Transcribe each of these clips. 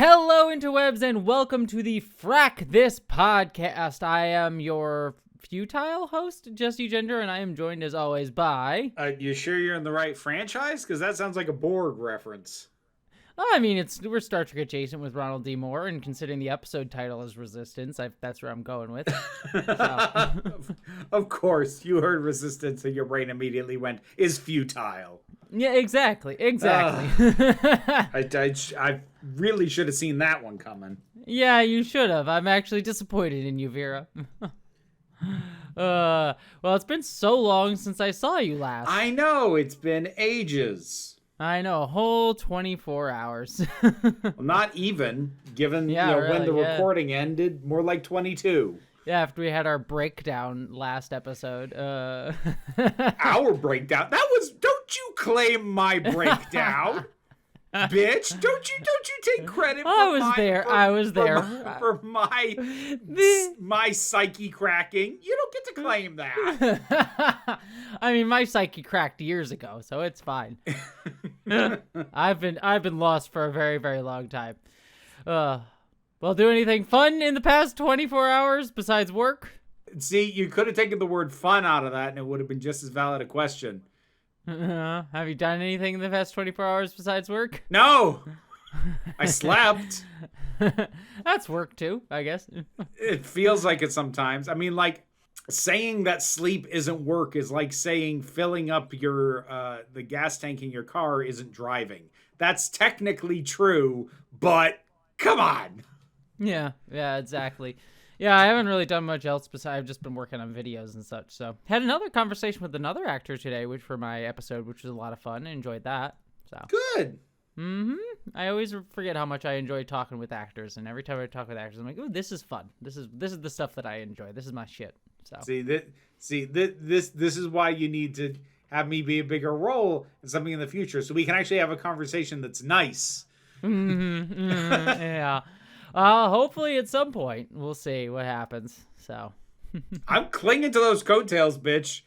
Hello, interwebs, and welcome to the Frak, this podcast. I am your futile host, Jesse Gender, and I am joined as always by... You sure you're in the right franchise? Because that sounds like a Borg reference. I mean, we're Star Trek adjacent with Ronald D. Moore, and considering the episode title is Resistance, that's where I'm going with. So. Of course, you heard Resistance and your brain immediately went, is futile. Yeah, exactly. I really should have seen that one coming. Yeah, you should have. I'm actually disappointed in you, Vera. Well, it's been so long since I saw you last. I know, it's been ages. I know, a whole 24 hours. Well, not even, given when the recording ended, more like 22. Yeah, after we had our breakdown last episode. Our breakdown? Don't you claim my breakdown, bitch. Don't you take credit for I was there. For my psyche cracking. You don't get to claim that. I mean, my psyche cracked years ago, so it's fine. I've been lost for a very, very long time. Well, do anything fun in the past 24 hours besides work? See, you could have taken the word fun out of that and it would have been just as valid a question. Have you done anything in the past 24 hours besides work? No! I slept. That's work too, I guess. It feels like it sometimes. I mean, like, saying that sleep isn't work is like saying filling up the gas tank in your car isn't driving. That's technically true, but come on. Yeah, exactly. Yeah, I haven't really done much else besides I've just been working on videos and such. So had another conversation with another actor today, which for my episode, which was a lot of fun. I enjoyed that. So good. I always forget how much I enjoy talking with actors, and every time I talk with actors, I'm like, "Ooh, this is fun. This is the stuff that I enjoy. This is my shit." So this is why you need to have me be a bigger role in something in the future, so we can actually have a conversation that's nice. Yeah. Hopefully at some point we'll see what happens. So I'm clinging to those coattails, bitch.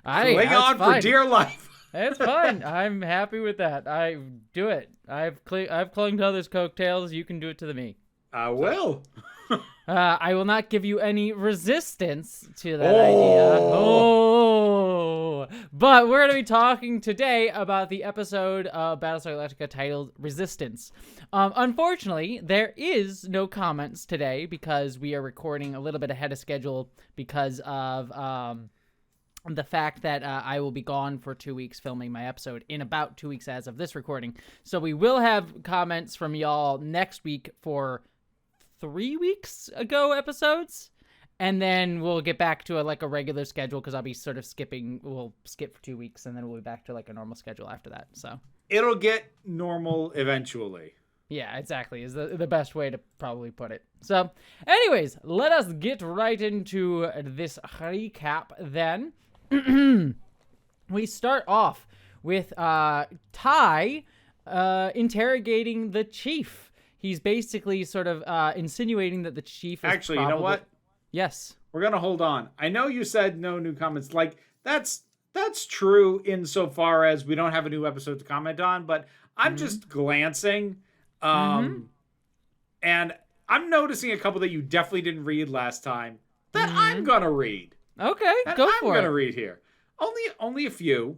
Cling on fine. for dear life. It's fine. I'm happy with that. I do it. I've clung to others' coattails. You can do it to me. I will. I will not give you any resistance to that idea. Oh, but we're going to be talking today about the episode of Battlestar Galactica titled Resistance. Unfortunately, there is no comments today because we are recording a little bit ahead of schedule because of the fact that I will be gone for 2 weeks filming my episode in about 2 weeks as of this recording. So we will have comments from y'all next week for 3 weeks ago episodes, and then we'll get back to a regular schedule because I'll be sort of we'll skip for 2 weeks and then we'll be back to a normal schedule after that. So it'll get normal eventually. Yeah, exactly is the best way to probably put it. So anyways, let us get right into this recap then. We start off with Ty interrogating the chief. He's basically sort of insinuating that the chief is actually, you know what? Yes. We're going to hold on. I know you said no new comments. That's true insofar as we don't have a new episode to comment on, but I'm just glancing. And I'm noticing a couple that you definitely didn't read last time that I'm going to read. Okay, go for it. I'm going to read here. Only a few.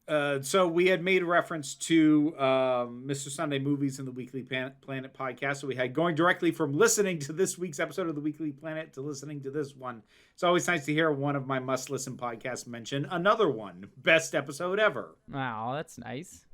So we had made reference to Mr. Sunday Movies in the Weekly Planet podcast. So we had going directly from listening to this week's episode of the Weekly Planet to listening to this one. It's always nice to hear one of my must-listen podcasts mention another one. Best episode ever. Wow, that's nice.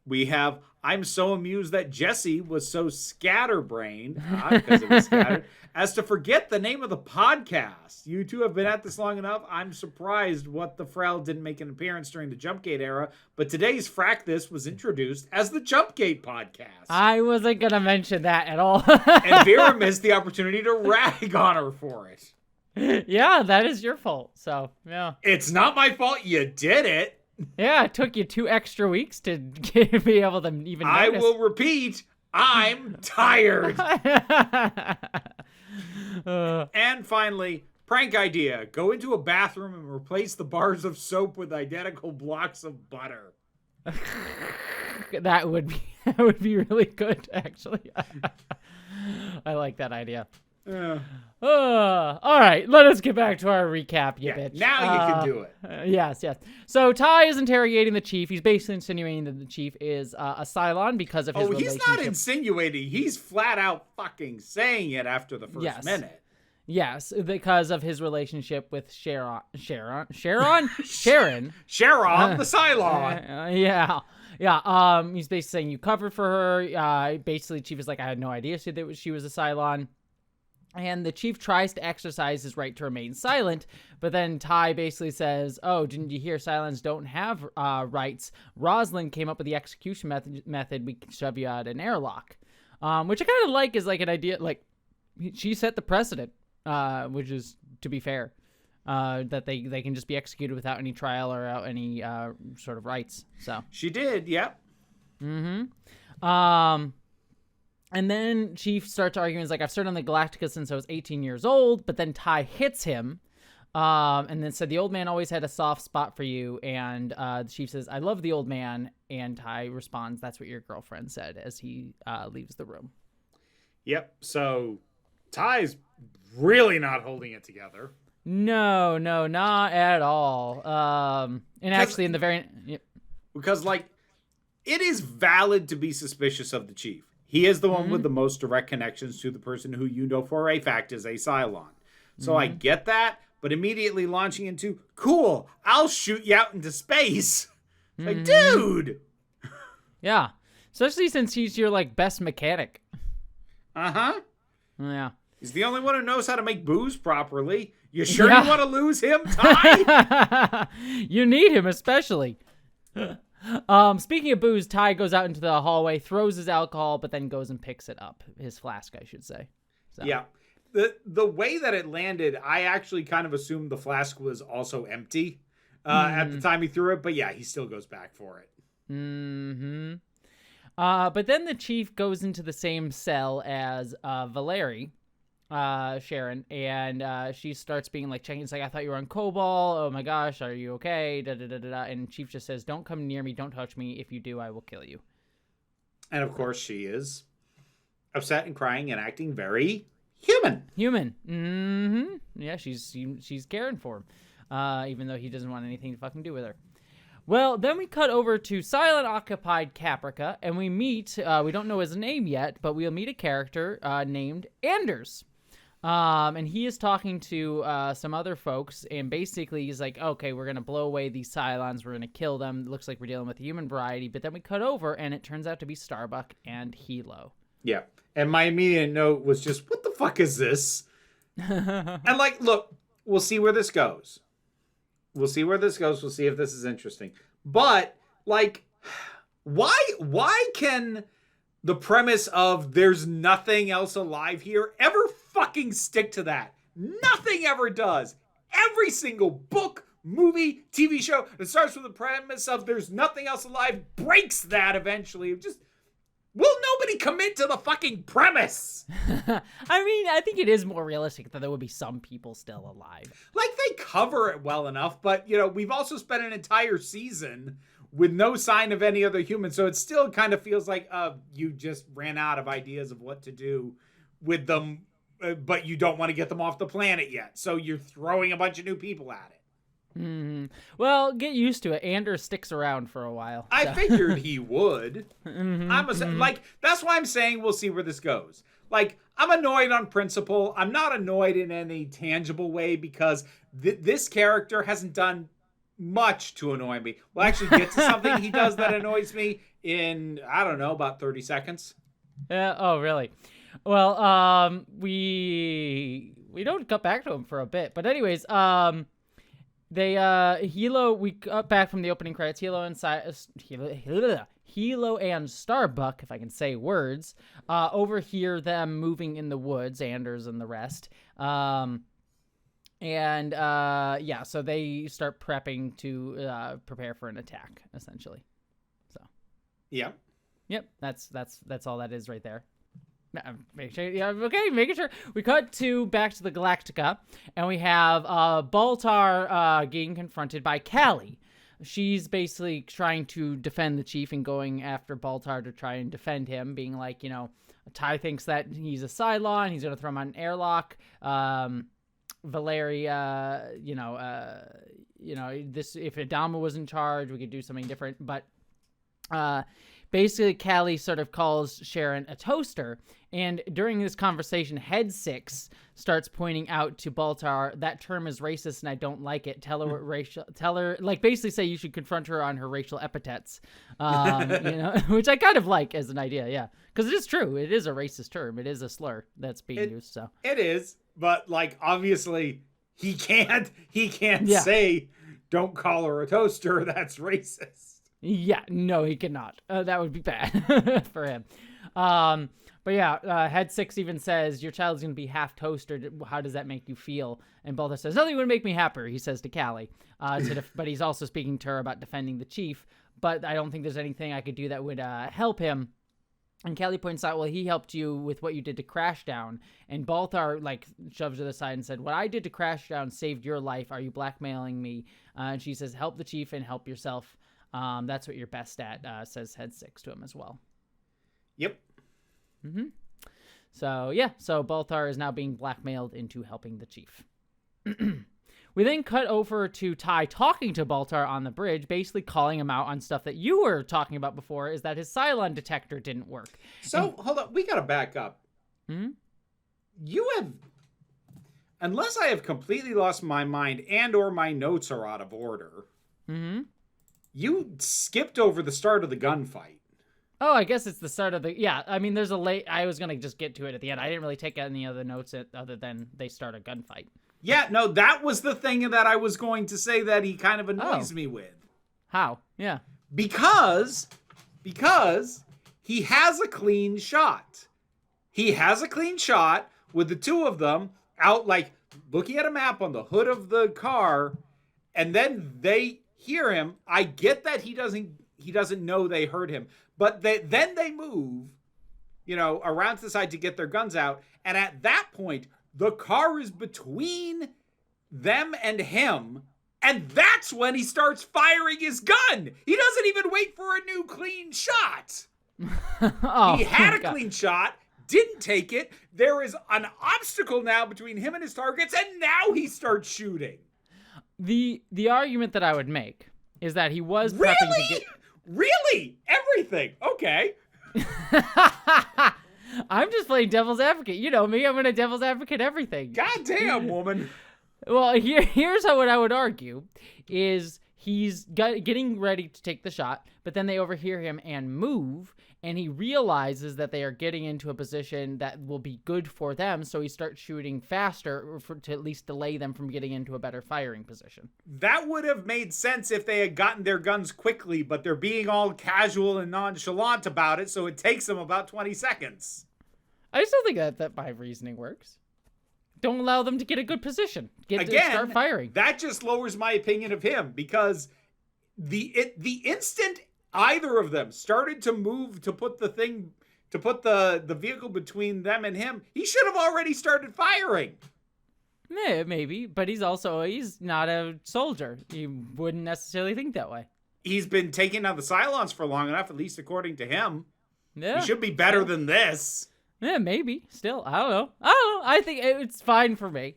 We have I'm so amused that Jesse was so scatterbrained, because it was scattered, as to forget the name of the podcast. You two have been at this long enough. I'm surprised What the Frel didn't make an appearance during the Jumpgate era, but today's Frak This was introduced as the Jumpgate podcast. I wasn't going to mention that at all. And Vera missed the opportunity to rag on her for it. Yeah, that is your fault. So, yeah. It's not my fault you did it. Yeah, it took you 2 extra weeks to be able to even notice. I will repeat, I'm tired. And finally, prank idea. Go into a bathroom and replace the bars of soap with identical blocks of butter. That would be really good, actually. I like that idea. All right, let us get back to our recap, you bitch. Now you can do it. Yes. So Ty is interrogating the chief. He's basically insinuating that the chief is a Cylon because of his relationship. He's not insinuating. He's flat out fucking saying it after the first minute. Yes, because of his relationship with Sharon, the Cylon. He's basically saying you covered for her. Basically, Chief is like, I had no idea she was a Cylon. And the chief tries to exercise his right to remain silent, but then Ty basically says, oh, didn't you hear Cylons don't have rights? Rosalind came up with the execution method. We can shove you out an airlock. Which I kind of like is like an idea, like she set the precedent, which is, to be fair, that they can just be executed without any trial or any sort of rights. So she did, yep. And then Chief starts arguing, he's like, I've served on the Galactica since I was 18 years old, but then Ty hits him, and then said, the old man always had a soft spot for you, and the Chief says, I love the old man, and Ty responds, that's what your girlfriend said, as he leaves the room. Yep, so Ty's really not holding it together. No, not at all. And actually in the very... Yep. Because, like, it is valid to be suspicious of the Chief. He is the one with the most direct connections to the person who you know for a fact is a Cylon. So I get that, but immediately launching into, cool, I'll shoot you out into space. It's like, dude! Yeah. Especially since he's your, like, best mechanic. Uh-huh. Yeah. He's the only one who knows how to make booze properly. You sure you want to lose him, Ty? You need him, especially. Speaking of booze, Ty goes out into the hallway, throws his alcohol, but then goes and picks it up. His flask, I should say. So. Yeah. The way that it landed, I actually kind of assumed the flask was also empty at the time he threw it. But yeah, he still goes back for it. But then the chief goes into the same cell as Valerie, Sharon, and she starts being like checking. It's like, I thought you were on Cobol. Oh my gosh, are you okay? And Chief just says, don't come near me. Don't touch me. If you do, I will kill you. And of course she is upset and crying and acting very human. Yeah, she's caring for him, even though he doesn't want anything to fucking do with her. Well, then we cut over to Silent Occupied Caprica, and we meet, we don't know his name yet, but we'll meet a character named Anders. And he is talking to some other folks, and basically he's like, okay, we're going to blow away these Cylons, we're going to kill them, it looks like we're dealing with the human variety, but then we cut over, and it turns out to be Starbuck and Hilo. Yeah, and my immediate note was just, what the fuck is this? And like, look, we'll see where this goes. We'll see if this is interesting. But, like, why can the premise of there's nothing else alive here ever fucking stick to that? Nothing ever does. Every single book, movie, TV show that starts with the premise of there's nothing else alive breaks that eventually. Will nobody commit to the fucking premise? I mean, I think it is more realistic that there would be some people still alive. Like, they cover it well enough, but, you know, we've also spent an entire season with no sign of any other human, so it still kind of feels like you just ran out of ideas of what to do with them, but you don't want to get them off the planet yet, so you're throwing a bunch of new people at it. Well, get used to it. Anders sticks around for a while. I figured he would. Like, that's why I'm saying we'll see where this goes. Like, I'm annoyed on principle. I'm not annoyed in any tangible way because this character hasn't done much to annoy me. We'll actually get to something he does that annoys me in, I don't know, about 30 seconds. Oh, really? Well, we don't cut back to him for a bit. But anyways, Hilo, we got back from the opening credits. Hilo and Starbuck, if I can say words, overhear them moving in the woods, Anders and the rest. So they start prepping to prepare for an attack, essentially. So. Yep. That's all that is right there. Make sure, yeah, okay, making sure. We cut back to the Galactica, and we have Baltar getting confronted by Callie. she's basically trying to defend the chief and going after Baltar to try and defend him, being like, Ty thinks that he's a Cylon. He's going to throw him on an airlock. Valeria, this, if Adama was in charge, we could do something different. But basically, Callie sort of calls Sharon a toaster. And during this conversation, Head Six starts pointing out to Baltar, that term is racist and I don't like it. Tell her, like, basically say you should confront her on her racial epithets, which I kind of like as an idea, yeah. Because it is true. It is a racist term. It is a slur that's being used, so. It is, but, like, obviously, he can't say, don't call her a toaster, that's racist. Yeah, no, he cannot. That would be bad for him. But yeah, Head Six even says, your child's going to be half toasted. How does that make you feel? And Baltar says, nothing would make me happier, he says to Callie. But he's also speaking to her about defending the chief. But I don't think there's anything I could do that would help him. And Callie points out, well, he helped you with what you did to Crashdown. And Baltar, like, shoves her to the side and said, what I did to Crashdown saved your life. Are you blackmailing me? And she says, help the chief and help yourself. That's what you're best at, says Head Six to him as well. Yep. Mm-hmm. So, yeah. So Baltar is now being blackmailed into helping the chief. We then cut over to Ty talking to Baltar on the bridge, basically calling him out on stuff that you were talking about before, is that his Cylon detector didn't work. So, hold on. We got to back up. Hmm? You have... Unless I have completely lost my mind and or my notes are out of order, you skipped over the start of the gunfight. Oh, I guess it's the start of the... Yeah, I mean, there's a late... I was going to just get to it at the end. I didn't really take any other notes other than they start a gunfight. Yeah, no, that was the thing that I was going to say that he kind of annoys me with. How? Yeah. Because he has a clean shot. He has a clean shot with the two of them out, like, looking at a map on the hood of the car, and then they hear him. I get that he doesn't know they heard him, but then they move, around to the side to get their guns out, and at that point, the car is between them and him, and that's when he starts firing his gun. He doesn't even wait for a new clean shot. He had a clean shot, didn't take it. There is an obstacle now between him and his targets, and now he starts shooting. The argument that I would make is that he was prepping to get... Really? Everything? Okay. I'm just playing devil's advocate. You know me, I'm going to devil's advocate everything. Goddamn, woman. Well, here's what I would argue is he's getting ready to take the shot, but then they overhear him and move, and he realizes that they are getting into a position that will be good for them, so he starts shooting faster to at least delay them from getting into a better firing position. That would have made sense if they had gotten their guns quickly, but they're being all casual and nonchalant about it, so it takes them about 20 seconds. I still think that my reasoning works. Don't allow them to get a good position. Start firing. That just lowers my opinion of him, because the instant either of them started to move to put the vehicle between them and him, he should have already started firing. Yeah, maybe, but he's not a soldier. You wouldn't necessarily think that way. He's been taking out the Cylons for long enough, at least according to him. Yeah. He should be better than this. Yeah, maybe. Still, I don't know. I think it's fine for me.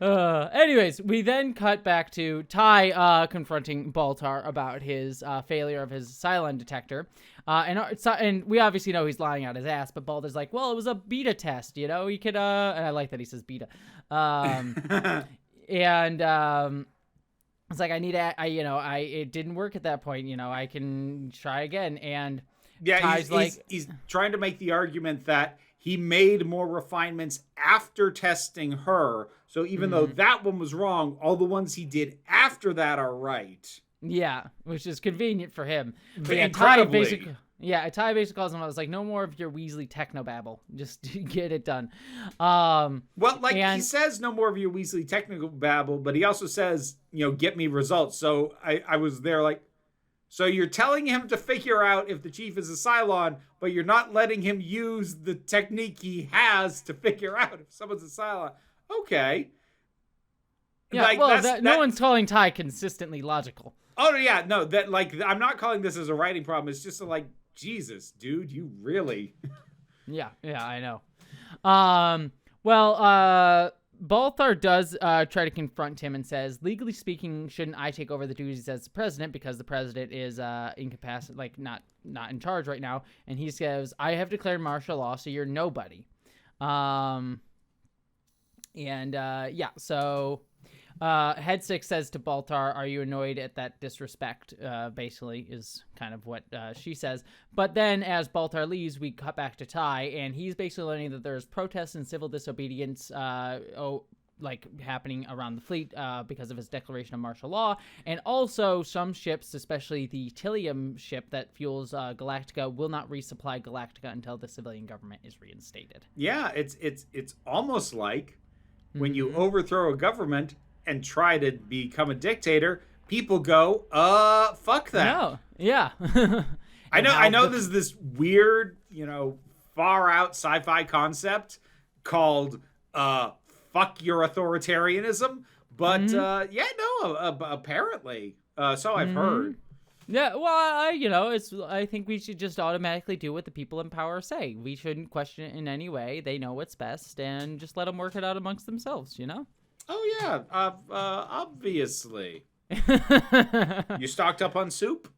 Anyways, we then cut back to Ty confronting Baltar about his failure of his Cylon detector. And we obviously know he's lying out his ass, but Baltar's like, well, it was a beta test, He could, and I like that he says beta. It's like, it didn't work at that point, I can try again. And yeah, he's trying to make the argument that he made more refinements after testing her. So even though that one was wrong, all the ones he did after that are right. Yeah, which is convenient for him. But incredibly. Ty basically calls him. I was like, no more of your Weasley technobabble. Just get it done. He says no more of your Weasley technobabble, but he also says, get me results. So I was there like, so you're telling him to figure out if the chief is a Cylon, but you're not letting him use the technique he has to figure out if someone's a Cylon. Okay. Yeah, like, well, no one's calling Ty consistently logical. Oh yeah, no, that like I'm not calling this as a writing problem. It's just like, Jesus, dude, you really. Yeah, I know. Balthar does try to confront him and says, legally speaking, shouldn't I take over the duties as the president because the president is incapacitated, like not in charge right now? And he says, I have declared martial law, so you're nobody. So Head Six says to Baltar, are you annoyed at that disrespect? Basically is kind of what she says. But then as Baltar leaves, we cut back to Ty, and he's basically learning that there's protests and civil disobedience happening around the fleet because of his declaration of martial law. And also some ships, especially the Tilium ship that fuels Galactica, will not resupply Galactica until the civilian government is reinstated. Yeah, it's almost like when you overthrow a government and try to become a dictator, people go, fuck that. No. Yeah. I know there's this weird, far out sci-fi concept called fuck your authoritarianism, but apparently. So I've heard. Yeah, well, I think we should just automatically do what the people in power say. We shouldn't question it in any way. They know what's best, and just let them work it out amongst themselves, Oh, yeah, obviously. You stocked up on soup?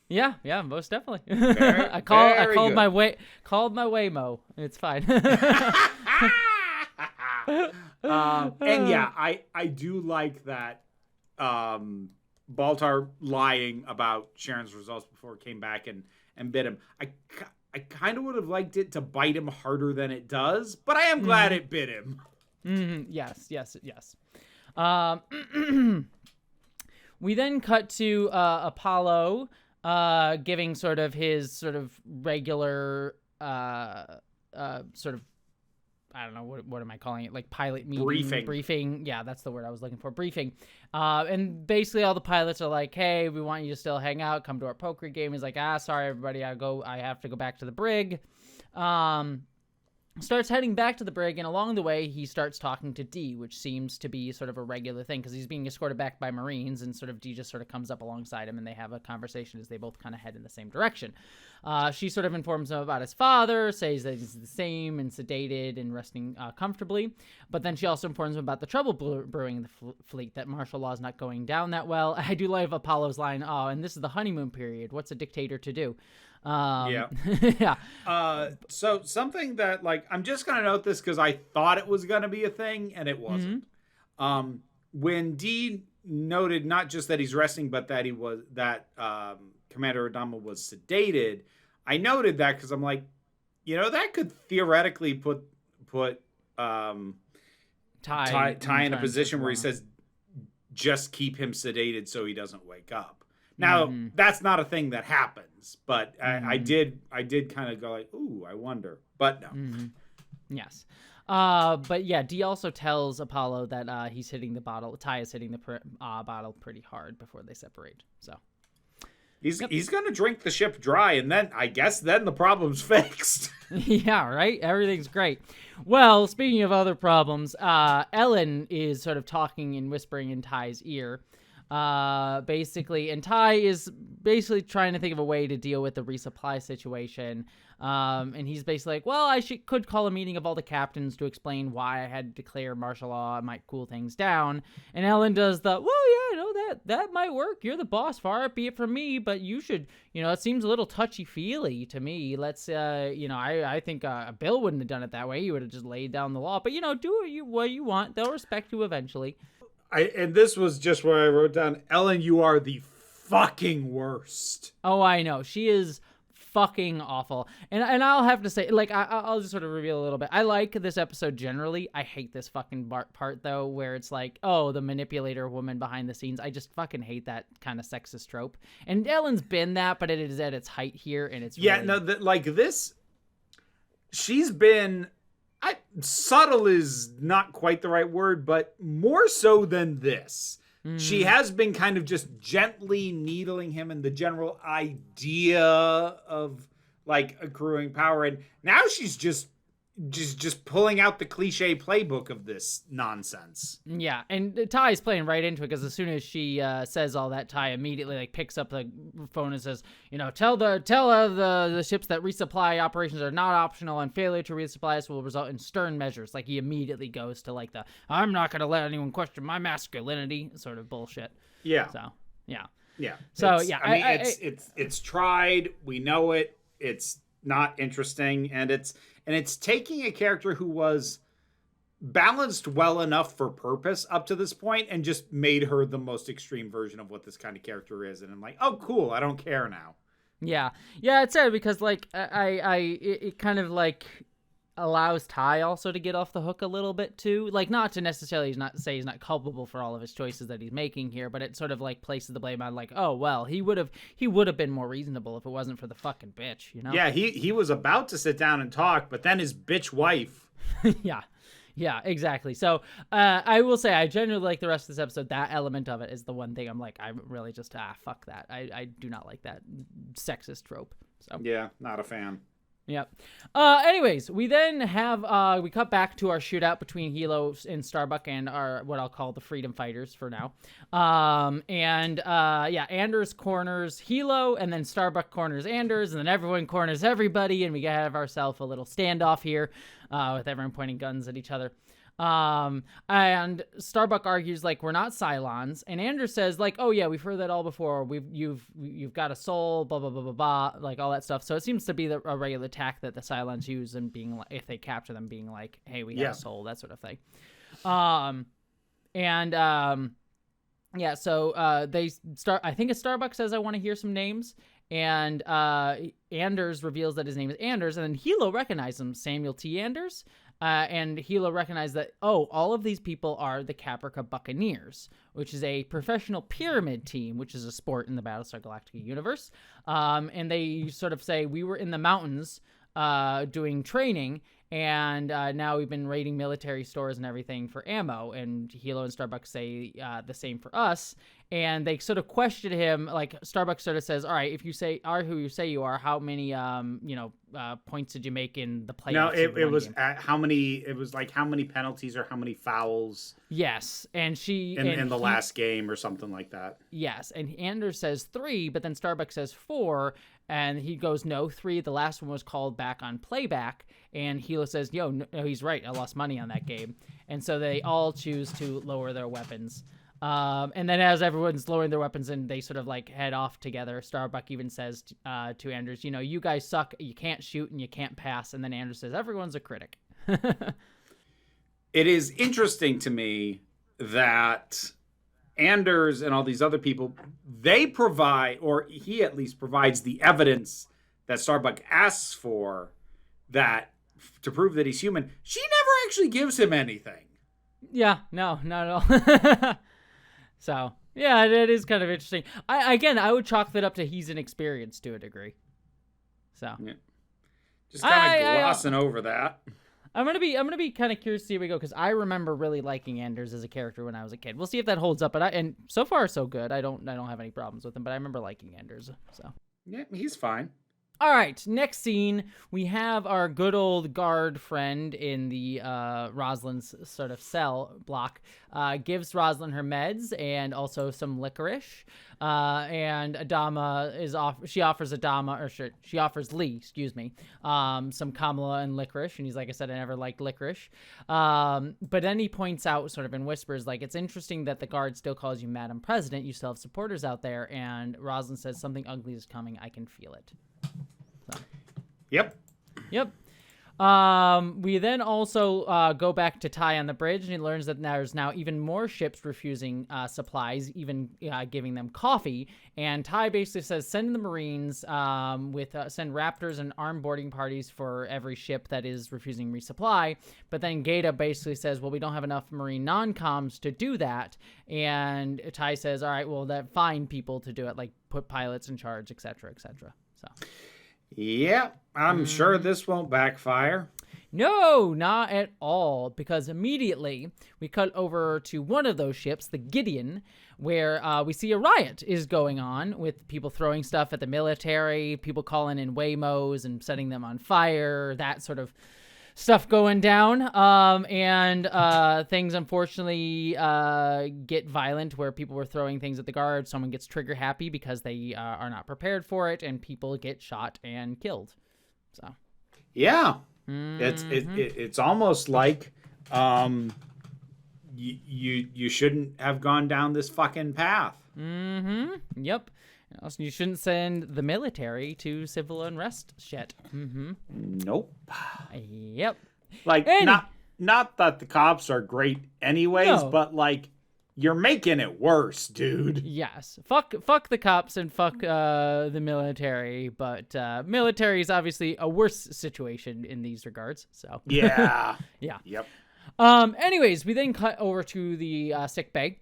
Yeah, most definitely. I called my Waymo. It's fine. And yeah, I do like that Baltar lying about Sharon's results before it came back and bit him. I kind of would have liked it to bite him harder than it does, but I am glad it bit him. Yes. We then cut to Apollo giving sort of his sort of regular sort of, I don't know, what am I calling it? Like pilot meeting. Briefing. Yeah, that's the word I was looking for. Briefing. And basically all the pilots are like, hey, we want you to still hang out. Come to our poker game. He's like, sorry, everybody. I have to go back to the brig. Starts heading back to the brig, and along the way, he starts talking to Dee, which seems to be sort of a regular thing, because he's being escorted back by Marines, and sort of Dee just sort of comes up alongside him, and they have a conversation as they both kind of head in the same direction. She sort of informs him about his father, says that he's the same and sedated and resting comfortably, but then she also informs him about the trouble brewing in the fleet, that martial law is not going down that well. I do love Apollo's line, and this is the honeymoon period. What's a dictator to do? Yeah. So something that, like, I'm just gonna note this because I thought it was gonna be a thing and it wasn't. When Dee noted not just that he's resting, but that Commander Adama was sedated, I noted that because I'm like, that could theoretically put Ty in a position where he says, just keep him sedated so he doesn't wake up. Now, that's not a thing that happens, but I did kind of go like, ooh, I wonder. But no. Yes. But yeah, Dee also tells Apollo that Ty is hitting the bottle pretty hard before they separate. So he's going to drink the ship dry, and then I guess the problem's fixed. Yeah, right? Everything's great. Well, speaking of other problems, Ellen is sort of talking and whispering in Ty's ear. Basically, and Ty is basically trying to think of a way to deal with the resupply situation. And he's basically like, well, I could call a meeting of all the captains to explain why I had to declare martial law. It might cool things down. And Ellen does the, well, yeah, that might work. You're the boss. Far be it from me, but you should, it seems a little touchy-feely to me. Let's, I think Bill wouldn't have done it that way. He would have just laid down the law. But, do what you want. They'll respect you eventually. And this was just where I wrote down, Ellen, you are the fucking worst. Oh, I know. She is fucking awful. And I'll have to say, like, I'll just sort of reveal a little bit. I like this episode generally. I hate this fucking part, though, where it's like, oh, the manipulator woman behind the scenes. I just fucking hate that kind of sexist trope. And Ellen's been that, but it is at its height here, and it's this, she's been... subtle is not quite the right word, but more so than this. She has been kind of just gently needling him in the general idea of, like, accruing power. And now she's just just pulling out the cliche playbook of this nonsense. Yeah, and Ty's playing right into it because as soon as she says all that, Ty immediately like picks up the phone and says, tell the ships that resupply operations are not optional and failure to resupply us will result in stern measures. Like he immediately goes to like the I'm not going to let anyone question my masculinity sort of bullshit. Yeah. So yeah. Yeah. So it's tried. We know it. It's not interesting, and it's taking a character who was balanced well enough for purpose up to this point and just made her the most extreme version of what this kind of character is. And I'm like, oh, cool. I don't care now. Yeah. Yeah, it's sad because like it kind of like allows Ty also to get off the hook a little bit too. Like not to necessarily say he's not culpable for all of his choices that he's making here, but it sort of like places the blame on like, oh well, he would have been more reasonable if it wasn't for the fucking bitch, Yeah, he was about to sit down and talk, but then his bitch wife. Yeah, exactly. So I will say I genuinely like the rest of this episode. That element of it is the one thing I'm like, I'm really just fuck that. I do not like that sexist trope. So yeah, not a fan. Yep. Anyways, we then have, we cut back to our shootout between Hilo and Starbuck and our, what I'll call the freedom fighters for now. Anders corners Hilo and then Starbuck corners Anders and then everyone corners everybody. And we have ourselves a little standoff here, with everyone pointing guns at each other. And Starbuck argues like we're not Cylons, and Anders says like, oh yeah, we've heard that all before. You've got a soul, blah blah blah blah blah, like all that stuff. So it seems to be a regular tack that the Cylons use, and being like, if they capture them, being like, hey, we got a soul, that sort of thing. So they start. I think Starbuck says, I want to hear some names. And Anders reveals that his name is Anders, and then Hilo recognizes him, Samuel T. Anders. And Hilo recognized that, all of these people are the Caprica Buccaneers, which is a professional pyramid team, which is a sport in the Battlestar Galactica universe. And they sort of say, we were in the mountains doing training, and now we've been raiding military stores and everything for ammo. And Hilo and Starbuck say the same for us. And they sort of question him, like Starbuck sort of says, all right, if you are who you say you are, how many, points did you make in the playoffs? No, it was how many penalties or how many fouls? Yes. And in the last game or something like that. Yes. And Anders says 3, but then Starbuck says 4. And he goes, no, 3. The last one was called back on playback. And Hilo says, no, he's right. I lost money on that game. And so they all choose to lower their weapons. And then as everyone's lowering their weapons and they sort of like head off together, Starbuck even says to Anders, you guys suck. You can't shoot and you can't pass. And then Anders says, everyone's a critic. It is interesting to me that Anders and all these other people, they provide, or he at least provides the evidence that Starbuck asks for that to prove that he's human. She never actually gives him anything. Yeah, no, not at all. So, yeah, it is kind of interesting. I would chalk that up to he's inexperienced to a degree. So, yeah. Just kind of glossing over that. I'm gonna be kind of curious to see where we go because I remember really liking Anders as a character when I was a kid. We'll see if that holds up. And so far so good. I don't have any problems with him, but I remember liking Anders. So yeah, he's fine. All right, next scene, we have our good old guard friend in the Rosalind's sort of cell block, gives Rosalind her meds and also some licorice. And Adama she offers Lee, some Kamala and licorice. And he's like, I said, I never liked licorice. But then he points out sort of in whispers, like, it's interesting that the guard still calls you Madam President. You still have supporters out there. And Rosalind says, something ugly is coming. I can feel it. So. Yep. We then also go back to Ty on the bridge, and he learns that there's now even more ships refusing supplies, even giving them coffee. And Ty basically says, send the Marines send Raptors and armed boarding parties for every ship that is refusing resupply. But then Gaeta basically says, well, we don't have enough Marine non-coms to do that. And Ty says, all right, well, find people to do it, like put pilots in charge, et cetera, et cetera. So. Yeah, I'm sure this won't backfire. No, not at all, because immediately we cut over to one of those ships, the Gideon, where we see a riot is going on with people throwing stuff at the military, people calling in Waymos and setting them on fire, that sort of stuff going down, and things unfortunately get violent, where people were throwing things at the guard. Someone gets trigger happy because they are not prepared for it, and people get shot and killed. So yeah, it's almost like you shouldn't have gone down this fucking path. Yep. Also, you shouldn't send the military to civil unrest shit. Nope. Yep. Like, not that the cops are great anyways, but like, you're making it worse, dude. Yes. Fuck the cops and fuck the military, but military is obviously a worse situation in these regards. So yeah. Yeah. Yep. Anyways, we then cut over to the sick bay.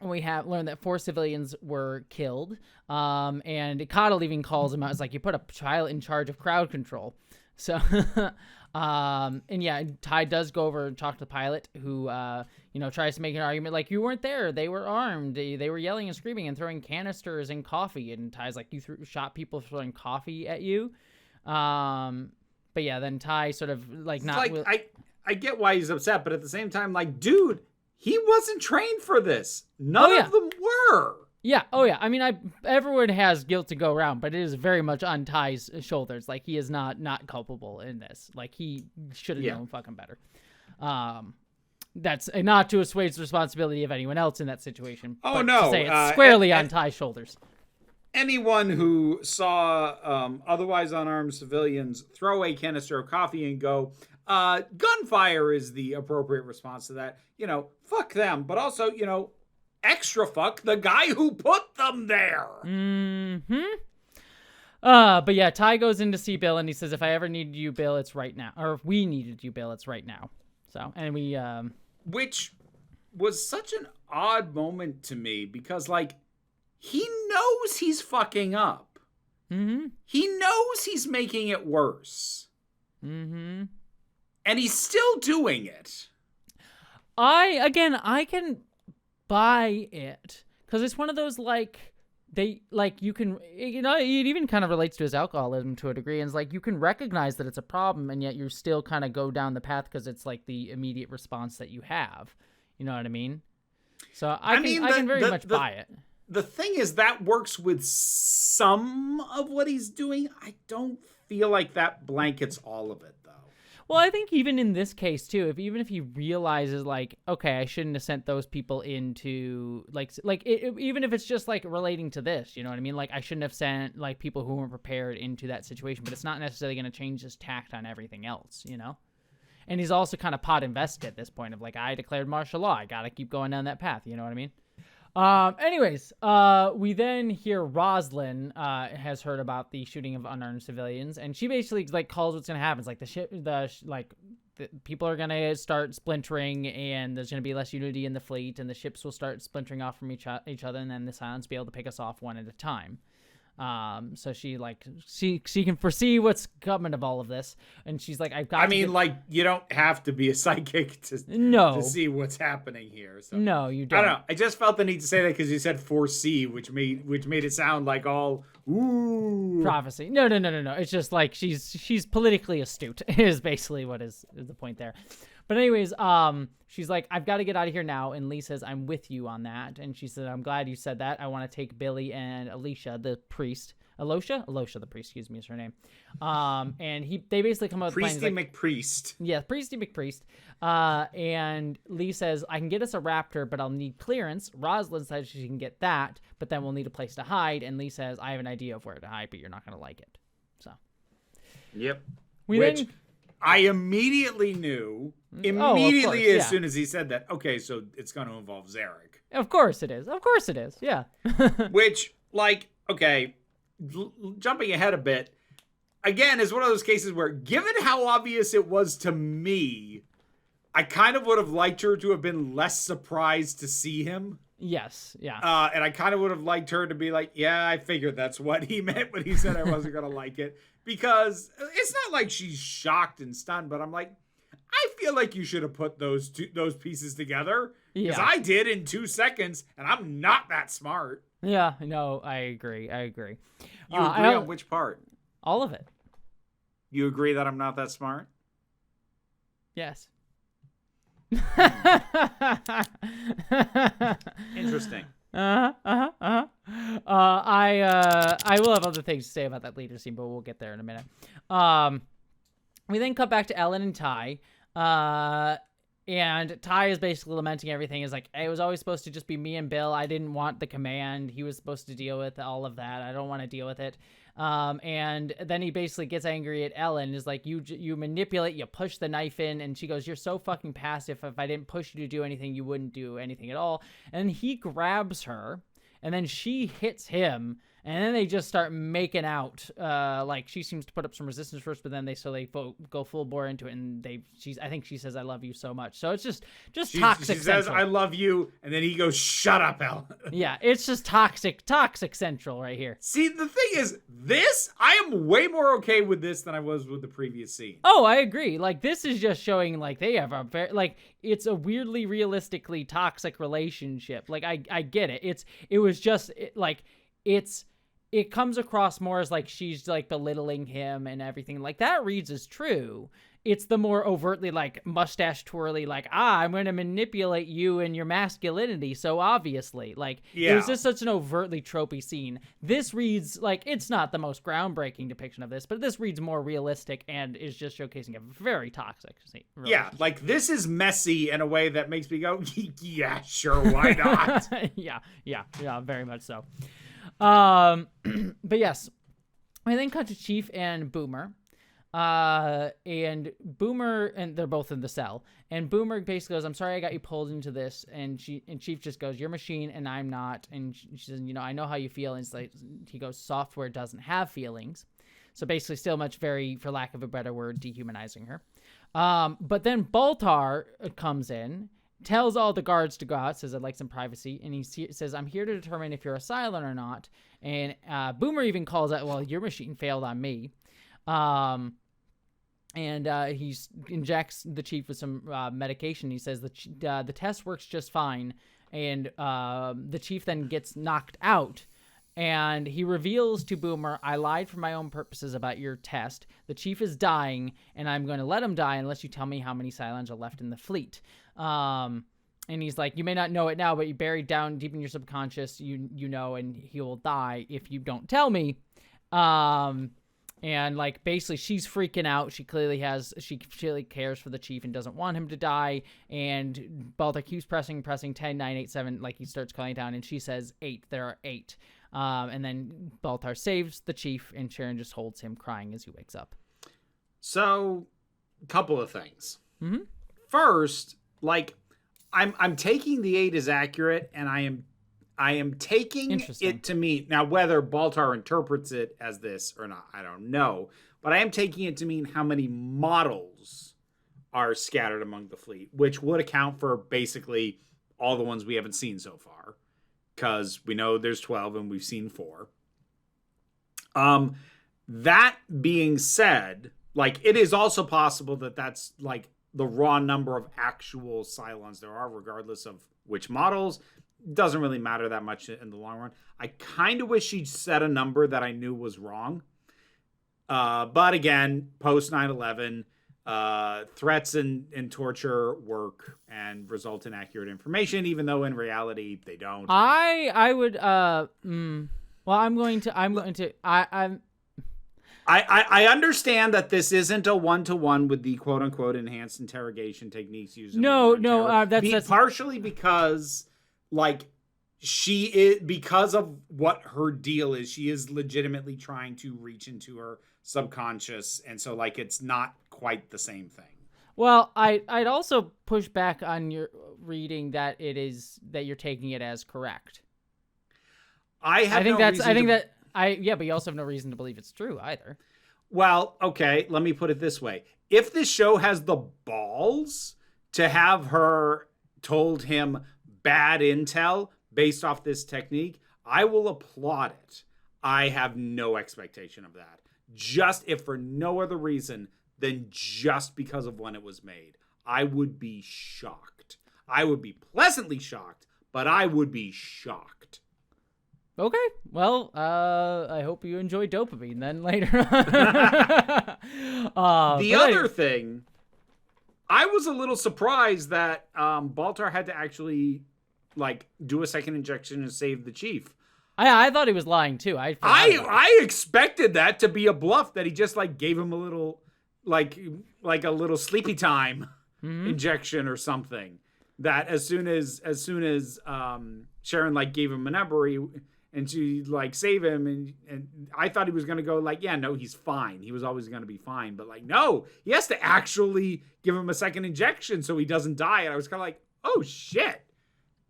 We have learned that 4 civilians were killed, and Coddle even calls him out. It's like, you put a child in charge of crowd control. So, and yeah, Ty does go over and talk to the pilot, who, tries to make an argument like, you weren't there. They were armed. They were yelling and screaming and throwing canisters and coffee. And Ty's like, you shot people throwing coffee at you. But yeah, then Ty sort of like, I get why he's upset, but at the same time, like, dude, he wasn't trained for this. None of them were. Yeah. Oh, yeah. I mean, everyone has guilt to go around, but it is very much on Ty's shoulders. Like, he is not culpable in this. Like, he should have known fucking better. That's not to assuage the responsibility of anyone else in that situation. Oh, but no. To say it's squarely on Ty's shoulders. Anyone who saw otherwise unarmed civilians throw a canister of coffee and go, gunfire is the appropriate response to that. Fuck them, but also, extra fuck the guy who put them there. But yeah, Ty goes in to see Bill, and he says, if I ever needed you, Bill, it's right now. Or if we needed you, Bill, it's right now. So, and we, which was such an odd moment to me, because, like, he knows he's fucking up. He knows he's making it worse. And he's still doing it. I can buy it, because it's one of those, like, you can, it even kind of relates to his alcoholism to a degree, and it's like, you can recognize that it's a problem, and yet you still kind of go down the path because it's like the immediate response that you have. You know what I mean? So I can very much buy it. The thing is, that works with some of what he's doing. I don't feel like that blankets all of it, though. Well, I think even in this case, too, even if he realizes, like, okay, I shouldn't have sent those people into, even if it's just, like, relating to this, you know what I mean? Like, I shouldn't have sent, like, people who weren't prepared into that situation, but it's not necessarily going to change his tact on everything else, you know? And he's also kind of pot invested at this point of, like, I declared martial law. I got to keep going down that path, you know what I mean? Anyways, we then hear Roslyn, has heard about the shooting of unarmed civilians, and she basically, like, calls what's gonna happen. It's like the people are gonna start splintering, and there's gonna be less unity in the fleet, and the ships will start splintering off from each other, and then the Silence will be able to pick us off one at a time. So she can foresee what's coming of all of this, and she's like, you don't have to be a psychic to see what's happening here. So. No, you don't. I don't know. I just felt the need to say that because you said foresee, which made it sound like all ooh prophecy. No. It's just like she's politically astute is basically what is the point there. But anyways, she's like, I've got to get out of here now. And Lee says, I'm with you on that. And she said, I'm glad you said that. I want to take Billy and Alicia, the priest. Alicia, the priest, excuse me, is her name. And they basically come up with plans. Priesty McPriest. Yeah, Priesty McPriest. And Lee says, I can get us a raptor, but I'll need clearance. Rosalind says she can get that, but then we'll need a place to hide. And Lee says, I have an idea of where to hide, but you're not going to like it. So. Yep. I immediately knew, as soon as he said that, okay, so it's going to involve Zarek. Of course it is. Yeah. Which, like, okay, jumping ahead a bit, again, is one of those cases where, given how obvious it was to me, I kind of would have liked her to have been less surprised to see him. Yes, yeah. And I kind of would have liked her to be like, yeah, I figured that's what he meant when he said I wasn't going to like it. Because it's not like she's shocked and stunned, but I'm like, I feel like you should have put those pieces together. Because I did in 2 seconds, and I'm not that smart. Yeah, no, I agree. You agree on which part? All of it. You agree that I'm not that smart? Yes. Interesting. I will have other things to say about that later scene, but we'll get there in a minute. We then cut back to Ellen and Ty. And Ty is basically lamenting everything. Is like, it was always supposed to just be me and Bill. I didn't want the command. He was supposed to deal with all of that. I don't want to deal with it. And then he basically gets angry at Ellen. Is like, you manipulate, you push the knife in. And she goes, you're so fucking passive. If I didn't push you to do anything, you wouldn't do anything at all. And he grabs her. And then she hits him. And then they just start making out. Like, she seems to put up some resistance first, but then they go full bore into it, and I think she says, "I love you so much." So it's just toxic. She central. says, "I love you," and then he goes, "Shut up, Ellen." Yeah, it's just toxic central right here. See, the thing is, I am way more okay with this than I was with the previous scene. Oh, I agree. Like, this is just showing, like, they have a very, like, it's a weirdly realistically toxic relationship. Like, I get it. It comes across more as like she's like belittling him and everything. Like, that reads as true. It's the more overtly like mustache twirly, like, I'm going to manipulate you and your masculinity. So obviously, like, It was just such an overtly tropey scene. This reads like, it's not the most groundbreaking depiction of this, but this reads more realistic and is just showcasing a very toxic scene. Yeah, like, this is messy in a way that makes me go, yeah, sure, why not? yeah, very much so. But yes, we then cut to Chief and Boomer. And Boomer, and they're both in the cell. And Boomer basically goes, "I'm sorry I got you pulled into this." And Chief just goes, "You're a machine and I'm not." And she says, "I know how you feel." And it's like, he goes, "Software doesn't have feelings." So basically still much very, for lack of a better word, dehumanizing her. But then Baltar comes in, tells all the guards to go out, says, "I'd like some privacy." And he says, "I'm here to determine if you're a Cylon or not." And Boomer even calls out, "Well, your machine failed on me." And he injects the Chief with some medication. He says the test works just fine. And the Chief then gets knocked out. And he reveals to Boomer, "I lied for my own purposes about your test. The Chief is dying, and I'm going to let him die unless you tell me how many Cylons are left in the fleet." And he's like, "You may not know it now, but you buried down deep in your subconscious, you know, and he will die if you don't tell me." And like, basically she's freaking out. She clearly cares for the Chief and doesn't want him to die. And Baltar keeps pressing 10, 9, 8, 7, like he starts counting down, and she says 8. There are 8. And then Baltar saves the Chief, and Sharon just holds him crying as he wakes up. So, couple of things. Mm-hmm. First, like, I'm taking the 8 as accurate, and I am taking it to mean, now whether Baltar interprets it as this or not, I don't know, but I am taking it to mean how many models are scattered among the fleet, which would account for basically all the ones we haven't seen so far, because we know there's 12 and we've seen 4. That being said, like, it is also possible that that's like the raw number of actual Cylons there are, regardless of which models. Doesn't really matter that much in the long run. I kind of wish she'd set a number that I knew was wrong. But again, post 9/11, threats and torture work and result in accurate information, even though in reality they don't. I would I understand that this isn't a one-to-one with the quote-unquote enhanced interrogation techniques used. That's partially because, like, because of what her deal is, she is legitimately trying to reach into her subconscious, and so, like, it's not quite the same thing. Well, I'd also push back on your reading that you're taking it as correct. But you also have no reason to believe it's true either. Well, okay, let me put it this way. If this show has the balls to have her told him bad intel based off this technique, I will applaud it. I have no expectation of that. Just if for no other reason than just because of when it was made. I would be shocked. I would be pleasantly shocked, but I would be shocked. Okay, well, I hope you enjoy dopamine then later. The other thing, I was a little surprised that Baltar had to actually like do a second injection and save the chief. I thought he was lying too. I expected that to be a bluff, that he just like gave him a little like a little sleepy time injection or something. That as soon as Sharon like gave him an Ebery and she like save him, and I thought he was gonna go like, yeah, no, he's fine. He was always gonna be fine, but like, no, he has to actually give him a second injection so he doesn't die. And I was kind of like, oh shit,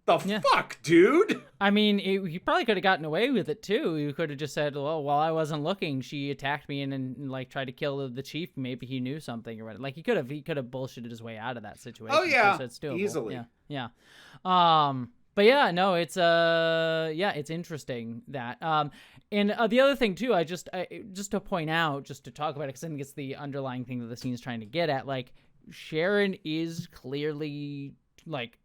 the fuck, dude. I mean, he probably could have gotten away with it too. He could have just said, well, while I wasn't looking, she attacked me and like tried to kill the chief. Maybe he knew something or whatever. Like he could have bullshitted his way out of that situation. Oh yeah, so it's doable. Easily. Yeah. But yeah, no, it's it's interesting that and the other thing too, just to point out, just to talk about it, because I think it's the underlying thing that the scene's trying to get at. Like Sharon is clearly like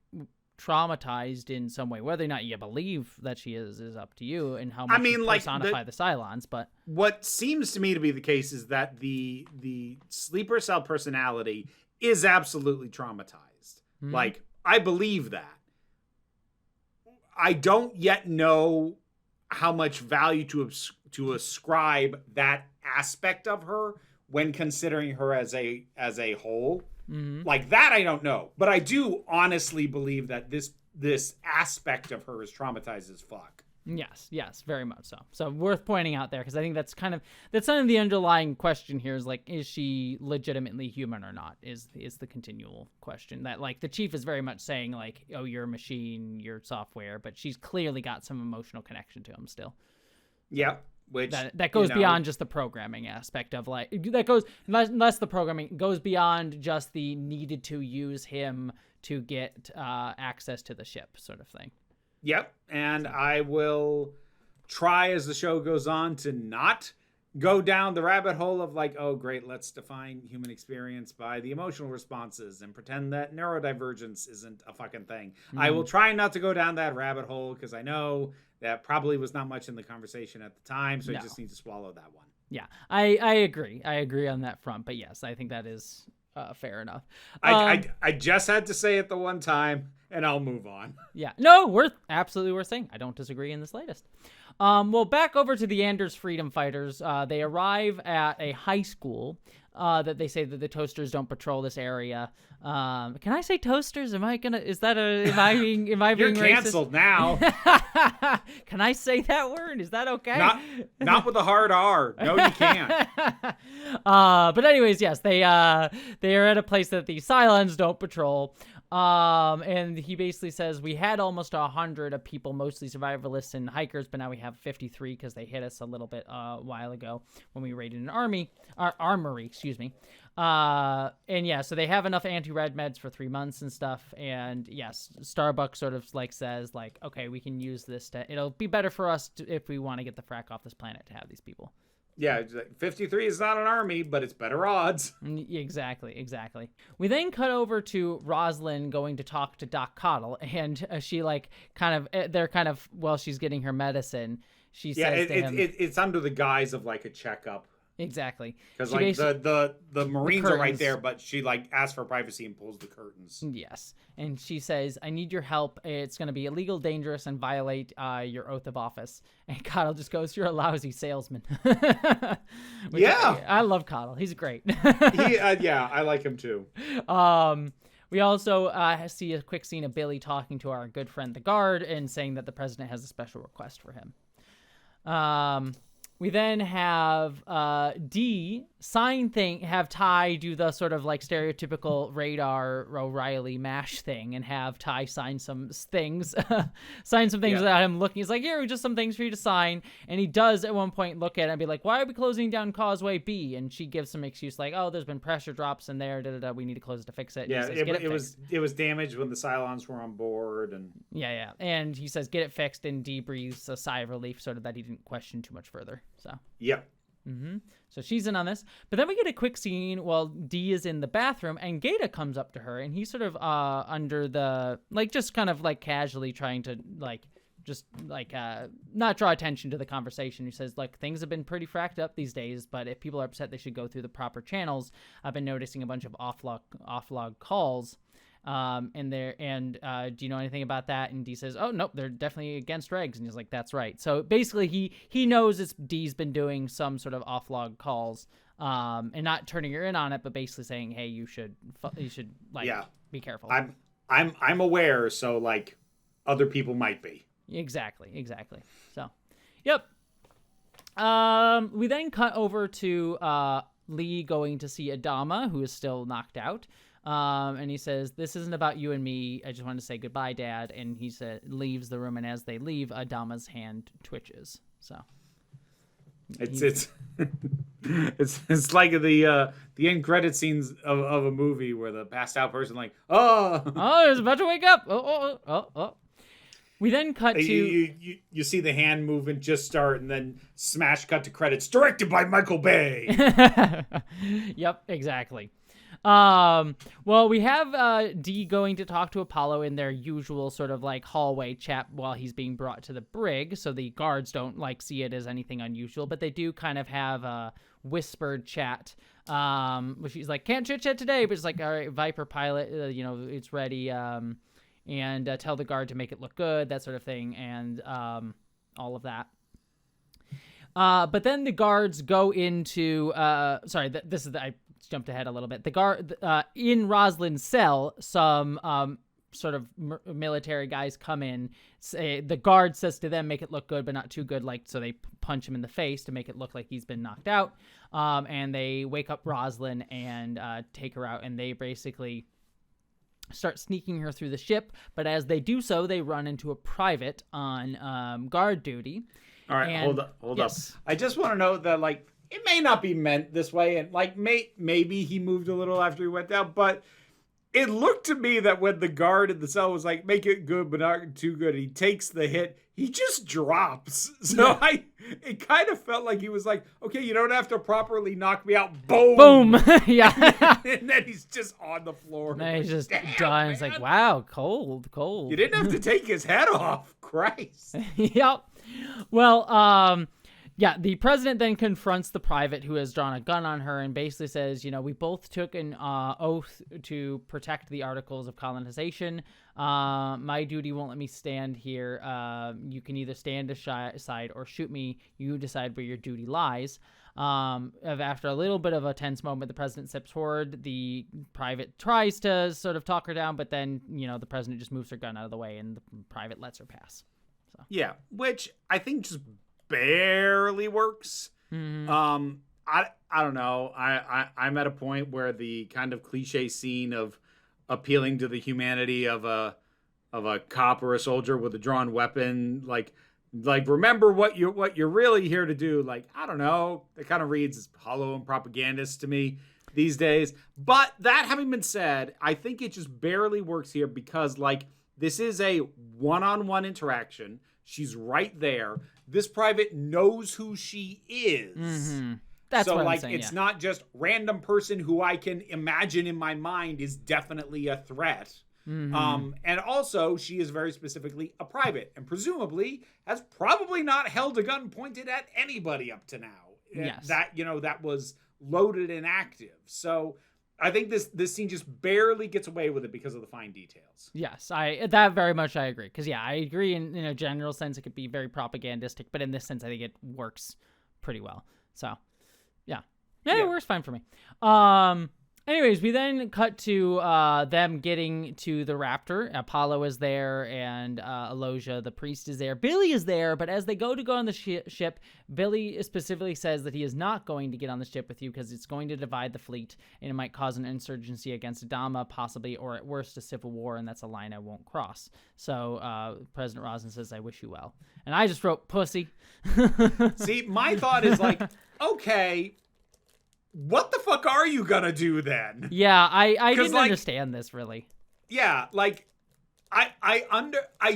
traumatized in some way. Whether or not you believe that she is up to you, and how much you personify the Cylons. But what seems to me to be the case is that the sleeper cell personality is absolutely traumatized. Like I believe that. I don't yet know how much value to ascribe that aspect of her when considering her as a whole. Like that, I don't know, but I do honestly believe that this aspect of her is traumatized as fuck. Yes, very much so. So worth pointing out there, because I think that's kind of the underlying question here is like, is she legitimately human or not? Is the continual question that like the chief is very much saying like, oh, you're a machine, you're software, but she's clearly got some emotional connection to him still. Yeah. Which that goes beyond just the programming aspect of like, that goes less the programming, goes beyond just the needed to use him to get access to the ship sort of thing. Yep. And I will try as the show goes on to not go down the rabbit hole of like, oh great, let's define human experience by the emotional responses and pretend that neurodivergence isn't a fucking thing. I will try not to go down that rabbit hole, because I know that probably was not much in the conversation at the time, so I just need to swallow that one. Yeah, I agree. I agree on that front, but yes, I think that is fair enough. I just had to say it the one time, and I'll move on. Yeah, no, absolutely worth saying. I don't disagree in the slightest. Well, back over to the Anders freedom fighters. They arrive at a high school that they say that the Toasters don't patrol this area. Can I say Toasters? Am I being You're racist? canceled now. Can I say that word? Is that okay? Not with a hard R. No, you can't. But anyways, yes, they are at a place that the Cylons don't patrol. And he basically says, we had almost 100 of people, mostly survivalists and hikers, but now we have 53 because they hit us a little bit a while ago when we raided an armory, excuse me. And yeah, so they have enough anti-red meds for 3 months and stuff. And yes, Starbuck sort of like says like, okay, we can use this it'll be better for us if we want to get the Frak off this planet to have these people. Yeah, 53 is not an army, but it's better odds. Exactly. We then cut over to Rosalind going to talk to Doc Cottle, and she like they're kind of while she's getting her medicine, she says to him, it's under the guise of like a checkup. Exactly. Because like the Marines are right there, but she like asks for privacy and pulls the curtains. Yes. And she says, I need your help. It's going to be illegal, dangerous, and violate your oath of office. And Cottle just goes, you're a lousy salesman. Yeah. I love Cottle. He's great. Yeah, I like him too. We also see a quick scene of Billy talking to our good friend, the guard, and saying that the president has a special request for him. We then have D have Ty do the sort of like stereotypical Radar O'Reilly MASH thing and have Ty sign some things, without him looking. He's like, here, just some things for you to sign. And he does at one point look at it and be like, why are we closing down Causeway B? And she gives some excuse like, oh, there's been pressure drops in there. We need to close it to fix it. Yeah, says, it was damaged when the Cylons were on board. And yeah. And he says, get it fixed, and D breathes a sigh of relief sort of that he didn't question too much further. So. Yep. So she's in on this, but then we get a quick scene while Dee is in the bathroom, and Gaeta comes up to her, and he's sort of under the just kind of like casually trying to like just like not draw attention to the conversation. He says, look, things have been pretty fracked up these days, but if people are upset, they should go through the proper channels. I've been noticing a bunch of off-log calls. Do you know anything about that? And D says, oh, nope, they're definitely against regs. And he's like, that's right. So basically he knows D's been doing some sort of off-log calls, and not turning her in on it, but basically saying, hey, you should be careful. I'm aware. So like other people might be. Exactly. So, yep. We then cut over to, Lee going to see Adama, who is still knocked out. And he says, this isn't about you and me. I just wanted to say goodbye, Dad. And he leaves the room. And as they leave, Adama's hand twitches. So it's like the end credit scenes of a movie where the passed out person like, he's about to wake up. Oh. We then cut to you see the hand movement just start, and then smash cut to credits directed by Michael Bay. Yep, exactly. Well, we have Dee going to talk to Apollo in their usual sort of like hallway chat while he's being brought to the brig, so the guards don't like see it as anything unusual, but they do kind of have a whispered chat. Which he's like, can't chit chat today, but it's like, all right, Viper pilot, it's ready. And tell the guard to make it look good, that sort of thing, and all of that. But then the guards go into I jumped ahead a little bit. The guard in Rosalind's cell, some sort of military guys come in. The guard says to them, make it look good, but not too good. So they punch him in the face to make it look like he's been knocked out. And they wake up Rosalind and take her out, and they basically start sneaking her through the ship. But as they do so, they run into a private on guard duty. All right, hold up. I just want to know that, it may not be meant this way, and maybe he moved a little after he went down, but it looked to me that when the guard in the cell was like, make it good but not too good, he takes the hit, he just drops. So yeah. It kind of felt like he was like, okay, you don't have to properly knock me out. Boom. Yeah. And then he's just on the floor. And he's just done. It's like, wow, cold. You didn't have to take his head off. Christ. Yep. Well, yeah, the president then confronts the private who has drawn a gun on her and basically says, we both took an oath to protect the articles of colonization. My duty won't let me stand here. You can either stand aside or shoot me. You decide where your duty lies. After a little bit of a tense moment, the president steps forward. The private tries to sort of talk her down, but then, the president just moves her gun out of the way and the private lets her pass. So. Yeah, which I think just barely works. Mm-hmm. I don't know. I'm at a point where the kind of cliche scene of appealing to the humanity of a cop or a soldier with a drawn weapon, like remember what you're really here to do. I don't know. It kind of reads as hollow and propagandist to me these days. But that having been said, I think it just barely works here because this is a one-on-one interaction. She's right there. This private knows who she is. Mm-hmm. That's what I'm saying, it's not just random person who I can imagine in my mind is definitely a threat. Mm-hmm. And also she is very specifically a private and presumably has probably not held a gun pointed at anybody up to now. Yes. That was loaded and active. So I think this scene just barely gets away with it because of the fine details. Yes, that very much I agree. Because, I agree in a general sense it could be very propagandistic, but in this sense I think it works pretty well. So, yeah. It works fine for me. Anyways, we then cut to them getting to the Raptor. Apollo is there, and Aloja, the priest, is there. Billy is there, but as they go on the ship, Billy specifically says that he is not going to get on the ship with you because it's going to divide the fleet, and it might cause an insurgency against Adama, possibly, or at worst, a civil war, and that's a line I won't cross. So President Rosin says, I wish you well. And I just wrote, pussy. See, my thought is okay, what the fuck are you gonna do then? Yeah, I didn't understand this really. Yeah, I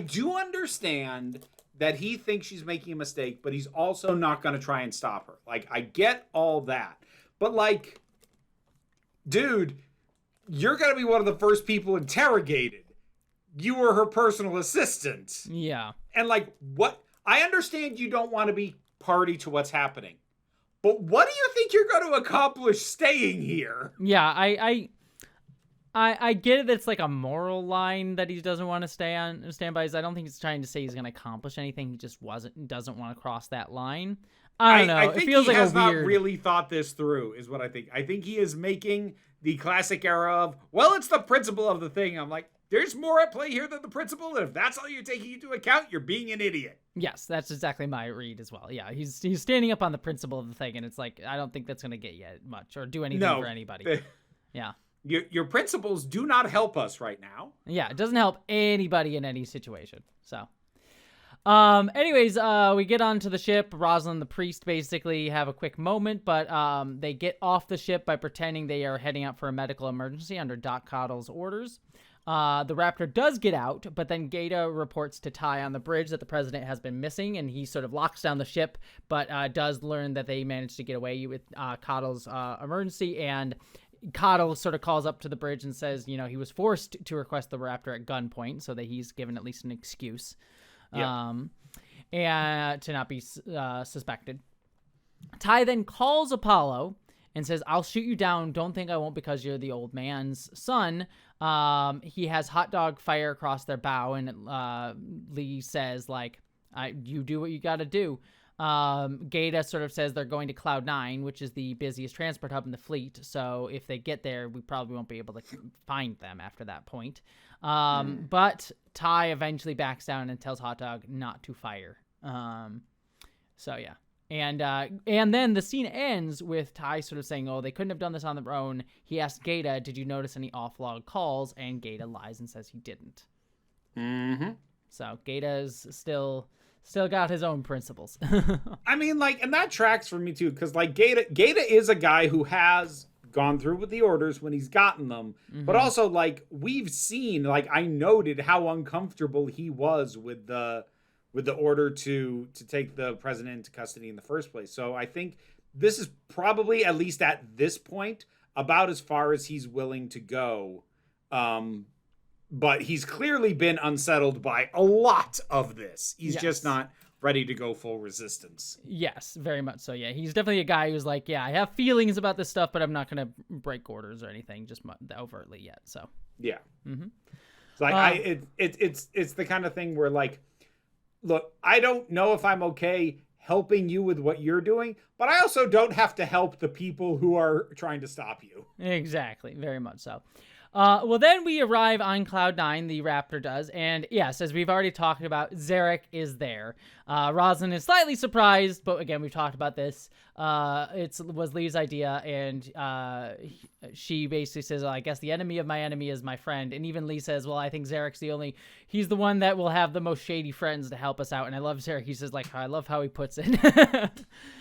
do understand that he thinks she's making a mistake, but he's also not gonna try and stop her. I get all that. But dude, you're gonna be one of the first people interrogated. you were her personal assistant. Yeah. And like, what? I understand you don't want to be party to what's happening, but what do you think you're going to accomplish staying here? Yeah, I get it that it's like a moral line that he doesn't want to stand by. I don't think he's trying to say he's going to accomplish anything. He just doesn't want to cross that line. I don't know. I think it feels he like has a weird... not really thought this through, is what I think. I think he is making the classic era of, well, it's the principle of the thing. I'm like, there's more at play here than the principle, and if that's all you're taking into account, you're being an idiot. Yes, that's exactly my read as well. Yeah, he's standing up on the principle of the thing, and it's like, I don't think that's going to get you much or do anything for anybody. Yeah. Your principles do not help us right now. Yeah, it doesn't help anybody in any situation. So, anyways, we get onto the ship. Rosalind and the priest basically have a quick moment, but they get off the ship by pretending they are heading out for a medical emergency under Doc Cottle's orders. The Raptor does get out, but then Gaeta reports to Ty on the bridge that the president has been missing, and he sort of locks down the ship, but does learn that they managed to get away with Cottle's emergency, and Cottle sort of calls up to the bridge and says, you know, he was forced to request the Raptor at gunpoint, so that he's given at least an excuse, and to not be suspected. Ty then calls Apollo and says, I'll shoot you down. Don't think I won't because you're the old man's son. He has hot dog fire across their bow, and Lee says, like, you do what you got to do. Gaeta sort of says they're going to Cloud 9, which is the busiest transport hub in the fleet. So if they get there, we probably won't be able to find them after that point. But Ty eventually backs down and tells Hot Dog not to fire. So yeah. And then the scene ends with Ty sort of saying, oh, they couldn't have done this on their own. He asked Gaeta, did you notice any off-log calls? And Gaeta lies and says he didn't. Mm-hmm. So Gaeta's still got his own principles. I mean, like, and that tracks for me too, because like Gaeta is a guy who has gone through with the orders when he's gotten them, but also like we've seen, like I noted how uncomfortable he was with the order to take the president into custody in the first place. So I think this is probably, at least at this point, about as far as he's willing to go. But he's clearly been unsettled by a lot of this. He's just not ready to go full resistance. Yes, very much so. Yeah, he's definitely a guy who's like, yeah, I have feelings about this stuff, but I'm not going to break orders or anything just overtly yet. So yeah, it's like it's the kind of thing where like, look, I don't know if I'm okay helping you with what you're doing, but I also don't have to help the people who are trying to stop you. Exactly, very much so. Well, then we arrive on Cloud 9, the Raptor does, and yes, as we've already talked about, Zarek is there. Rosalind is slightly surprised, but again, we've talked about this. It was Lee's idea, and she basically says, well, I guess the enemy of my enemy is my friend, and even Lee says, well, I think Zarek's he's the one that will have the most shady friends to help us out, and I love Zarek. He says, like, I love how he puts it.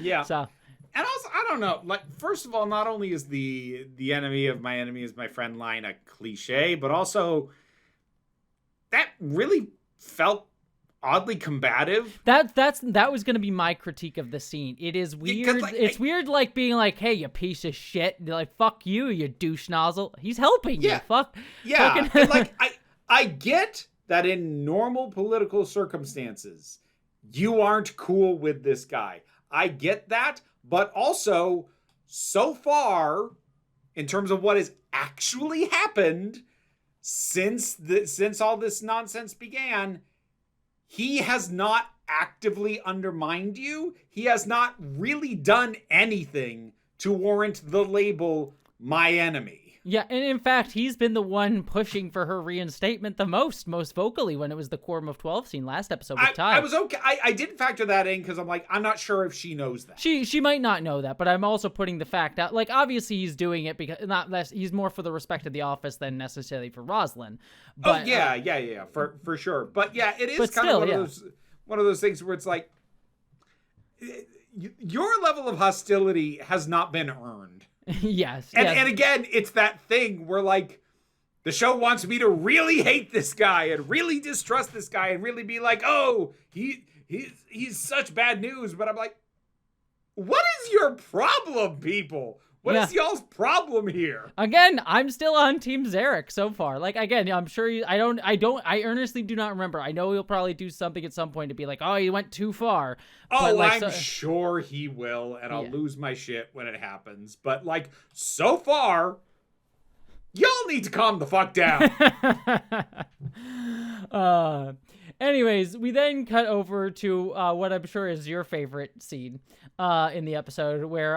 Yeah. So... And also, I don't know, like, first of all, not only is the enemy of my enemy is my friend line a cliche, but also that really felt oddly combative. That was going to be my critique of the scene. It is weird. Like, it's weird, like, being like, hey, you piece of shit. You're like, fuck you, you douche nozzle. He's helping you. Fuck. Yeah. Fucking... And like, I get that in normal political circumstances, you aren't cool with this guy. I get that. But also, so far, in terms of what has actually happened since all this nonsense began, he has not actively undermined you. He has not really done anything to warrant the label "my enemy." Yeah, and in fact, he's been the one pushing for her reinstatement the most vocally when it was the Quorum of 12 scene last episode with Ty. I was okay. I did factor that in because I'm like, I'm not sure if she knows that. She might not know that, but I'm also putting the fact out. Like, obviously, he's doing it because he's more for the respect of the office than necessarily for Rosalind. But, for sure. But yeah, it is kind of one of those things where it's like, your level of hostility has not been earned. Yes. And again, it's that thing where like the show wants me to really hate this guy and really distrust this guy and really be like, oh, he's such bad news. But I'm like, what is your problem, people? What is y'all's problem here? Again, I'm still on Team Zarek so far. Like, again, I'm sure I earnestly do not remember. I know he'll probably do something at some point to be like, oh, you went too far. Oh, like, I'm sure he will, and I'll lose my shit when it happens. But, like, so far, y'all need to calm the fuck down. Anyways, we then cut over to what I'm sure is your favorite scene in the episode, where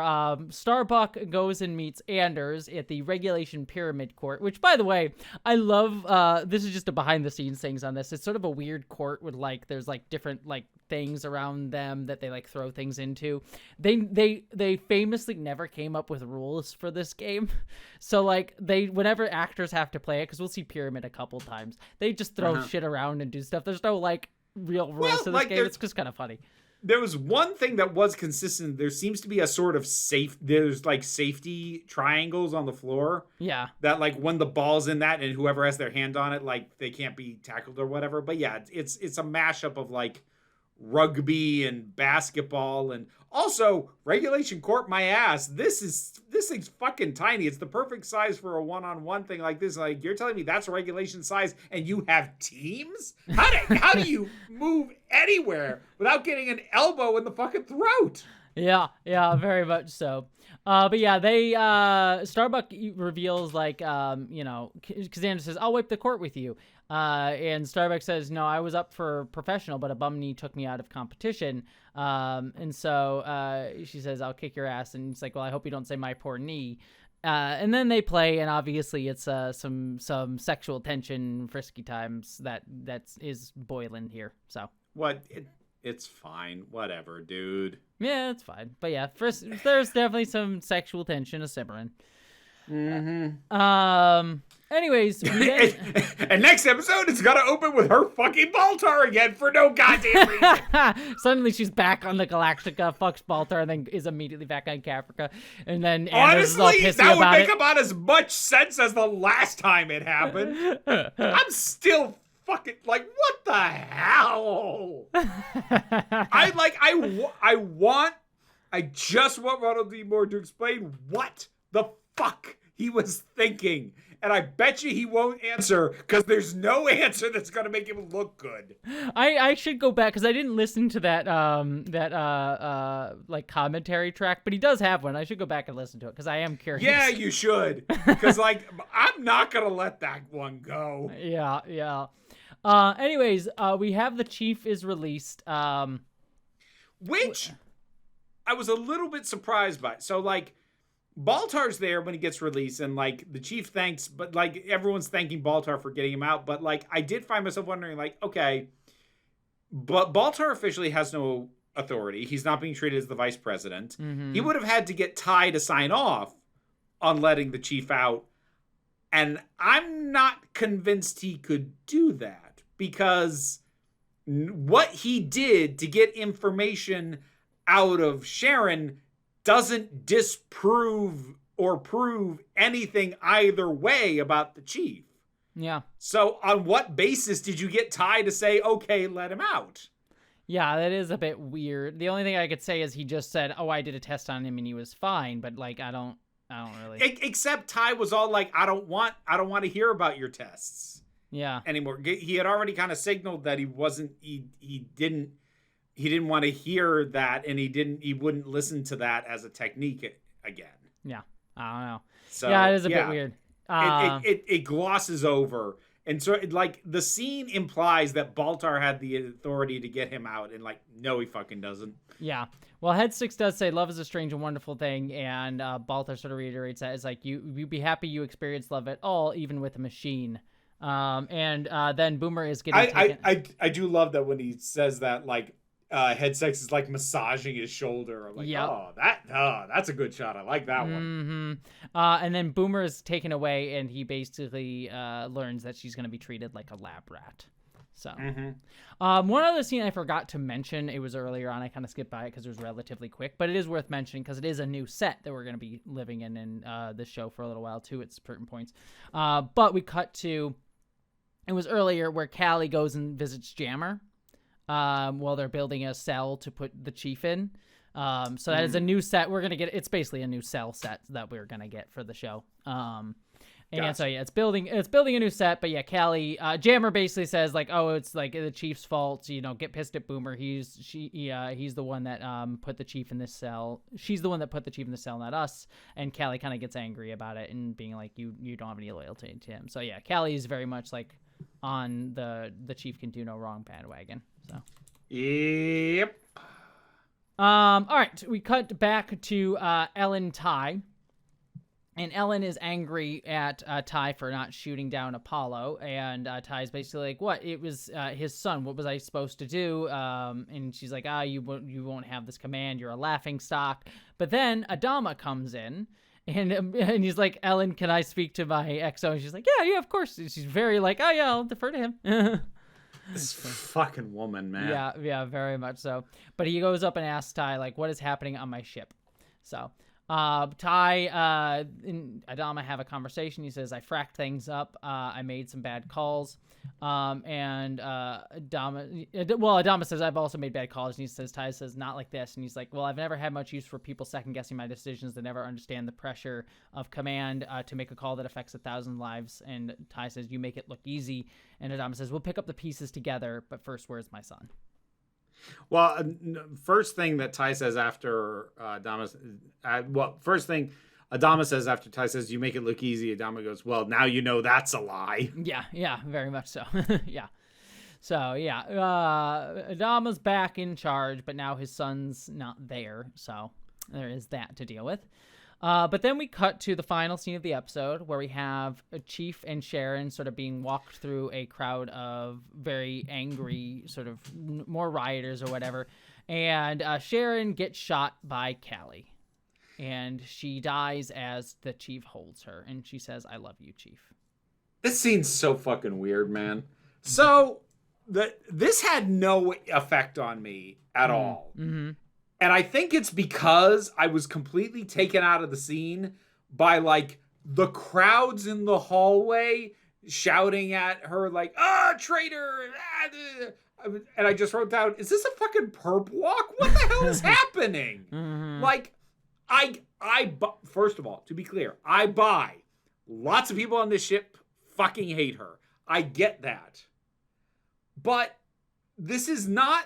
Starbuck goes and meets Anders at the Regulation Pyramid Court, which, by the way, I love. This is just a behind-the-scenes things on this. It's sort of a weird court with, like, there's, like, different, like, things around them that they, like, throw things into. They famously never came up with rules for this game. So, like, whenever actors have to play it, because we'll see Pyramid a couple times, they just throw shit around and do stuff. There's no, like, real rules to this game. It's just kind of funny. There was one thing that was consistent. There seems to be a sort of there's like safety triangles on the floor. Yeah. That, like, when the ball's in that and whoever has their hand on it, like, they can't be tackled or whatever. But yeah, it's a mashup of, like, rugby and basketball, and also Regulation Court, my ass. This thing's fucking tiny. It's the perfect size for a one-on-one thing like this. Like, you're telling me that's regulation size and you have teams? How do you move anywhere without getting an elbow in the fucking throat? Yeah, very much so. But yeah, Starbuck reveals, like, because Anders says, I'll wipe the court with you. And Starbuck says, no, I was up for professional, but a bum knee took me out of competition. And so she says, I'll kick your ass. And he's like, well, I hope you don't say my poor knee. And then they play, and obviously it's some sexual tension, frisky times that is boiling here. So what? It's fine. Whatever, dude. Yeah, it's fine. But yeah, first there's definitely some sexual tension simmering. Anyways, and next episode it's gonna open with her fucking Baltar again for no goddamn reason. Suddenly she's back on the Galactica, fucks Baltar, and then is immediately back on Caprica. And then honestly, that would make about as much sense as the last time it happened. I'm still fucking like, what the hell? I just want Ronald D. Moore to explain what the fuck he was thinking. And I bet you he won't answer, because there's no answer that's going to make him look good. I should go back, because I didn't listen to that like commentary track, but he does have one. I should go back and listen to it, because I am curious. Yeah, you should. Because, like, I'm not going to let that one go. Yeah. Anyways, we have the Chief is released. Which I was a little bit surprised by. So, like, Baltar's there when he gets released, and, like, the Chief thanks, but, like, everyone's thanking Baltar for getting him out. But, like, I did find myself wondering, like, okay, but Baltar officially has no authority. He's not being treated as the vice president. Mm-hmm. He would have had to get Ty to sign off on letting the Chief out. And I'm not convinced he could do that, because what he did to get information out of Sharon doesn't disprove or prove anything either way about the Chief. Yeah. So on what basis did you get Ty to say, okay, let him out? Yeah, that is a bit weird. The only thing I could say is he just said, oh, I did a test on him and he was fine. But, like, I don't really. Except Ty was all like, I don't want to hear about your tests. Yeah. Anymore. He had already kind of signaled that he didn't want to hear that, and he wouldn't listen to that as a technique again. Yeah. I don't know. So, yeah, it is a bit weird. It glosses over. And so, like, the scene implies that Baltar had the authority to get him out, and, like, no, he fucking doesn't. Yeah. Well, Head Six does say love is a strange and wonderful thing, and Baltar sort of reiterates that. It's like, you'd be happy you experienced love at all, even with a machine. And then Boomer is getting taken. I do love that when he says that, like, Head Sex is like massaging his shoulder. I'm like, yep. That's a good shot. I like that one. Mm-hmm. And then Boomer is taken away, and he basically learns that she's going to be treated like a lab rat. So, one other scene I forgot to mention, it was earlier on. I kind of skipped by it because it was relatively quick, but it is worth mentioning because it is a new set that we're going to be living in this show for a little while too at certain points. But we cut to, it was earlier where Callie goes and visits Jammer. While they're building a cell to put the Chief in. So that is a new set. We're gonna get. It's basically a new cell set that we're gonna get for the show. And so yeah, it's building a new set. But yeah, Callie, Jammer basically says like, oh, it's like the Chief's fault. Get pissed at Boomer. He's the one that put the Chief in this cell. She's the one that put the Chief in the cell, not us. And Callie kind of gets angry about it and being like, you don't have any loyalty to him. So yeah, Callie is very much like on the Chief can do no wrong bandwagon. So. Yep. All right, we cut back to Ellen Ty, and Ellen is angry at Ty for not shooting down Apollo, and Ty's basically like, "What? It was his son. What was I supposed to do?" And she's like, you won't have this command. You're a laughingstock." But then Adama comes in. And he's like, "Ellen, can I speak to my XO?" And she's like, yeah, of course. And she's very like, "Oh yeah, I'll defer to him." This fucking woman, man. Yeah, very much so. But he goes up and asks Ty, like, what is happening on my ship? So, Ty and Adama have a conversation. He says, I fracked things up. I made some bad calls. And Adama says, I've also made bad calls. And Ty says, not like this. And he's like, well, I've never had much use for people second-guessing my decisions that never understand the pressure of command to make a call that affects 1,000 lives. And Ty says, you make it look easy. And Adama says, we'll pick up the pieces together. But first, where's my son? Well, first thing that Ty says after Adama says after Ty says, you make it look easy, Adama goes, well, now you know that's a lie. Yeah, very much so. Yeah. So, yeah, Adama's back in charge, but now his son's not there. So there is that to deal with. But then we cut to the final scene of the episode where we have a Chief and Sharon sort of being walked through a crowd of very angry, sort of more rioters or whatever. And Sharon gets shot by Callie. And she dies as the Chief holds her. And she says, I love you, Chief. This scene's so fucking weird, man. So this had no effect on me at all. Mm-hmm. And I think it's because I was completely taken out of the scene by, like, the crowds in the hallway shouting at her, like, traitor! And I just wrote down, is this a fucking perp walk? What the hell is happening? Mm-hmm. Like, first of all, to be clear, I buy lots of people on this ship fucking hate her. I get that. But this is not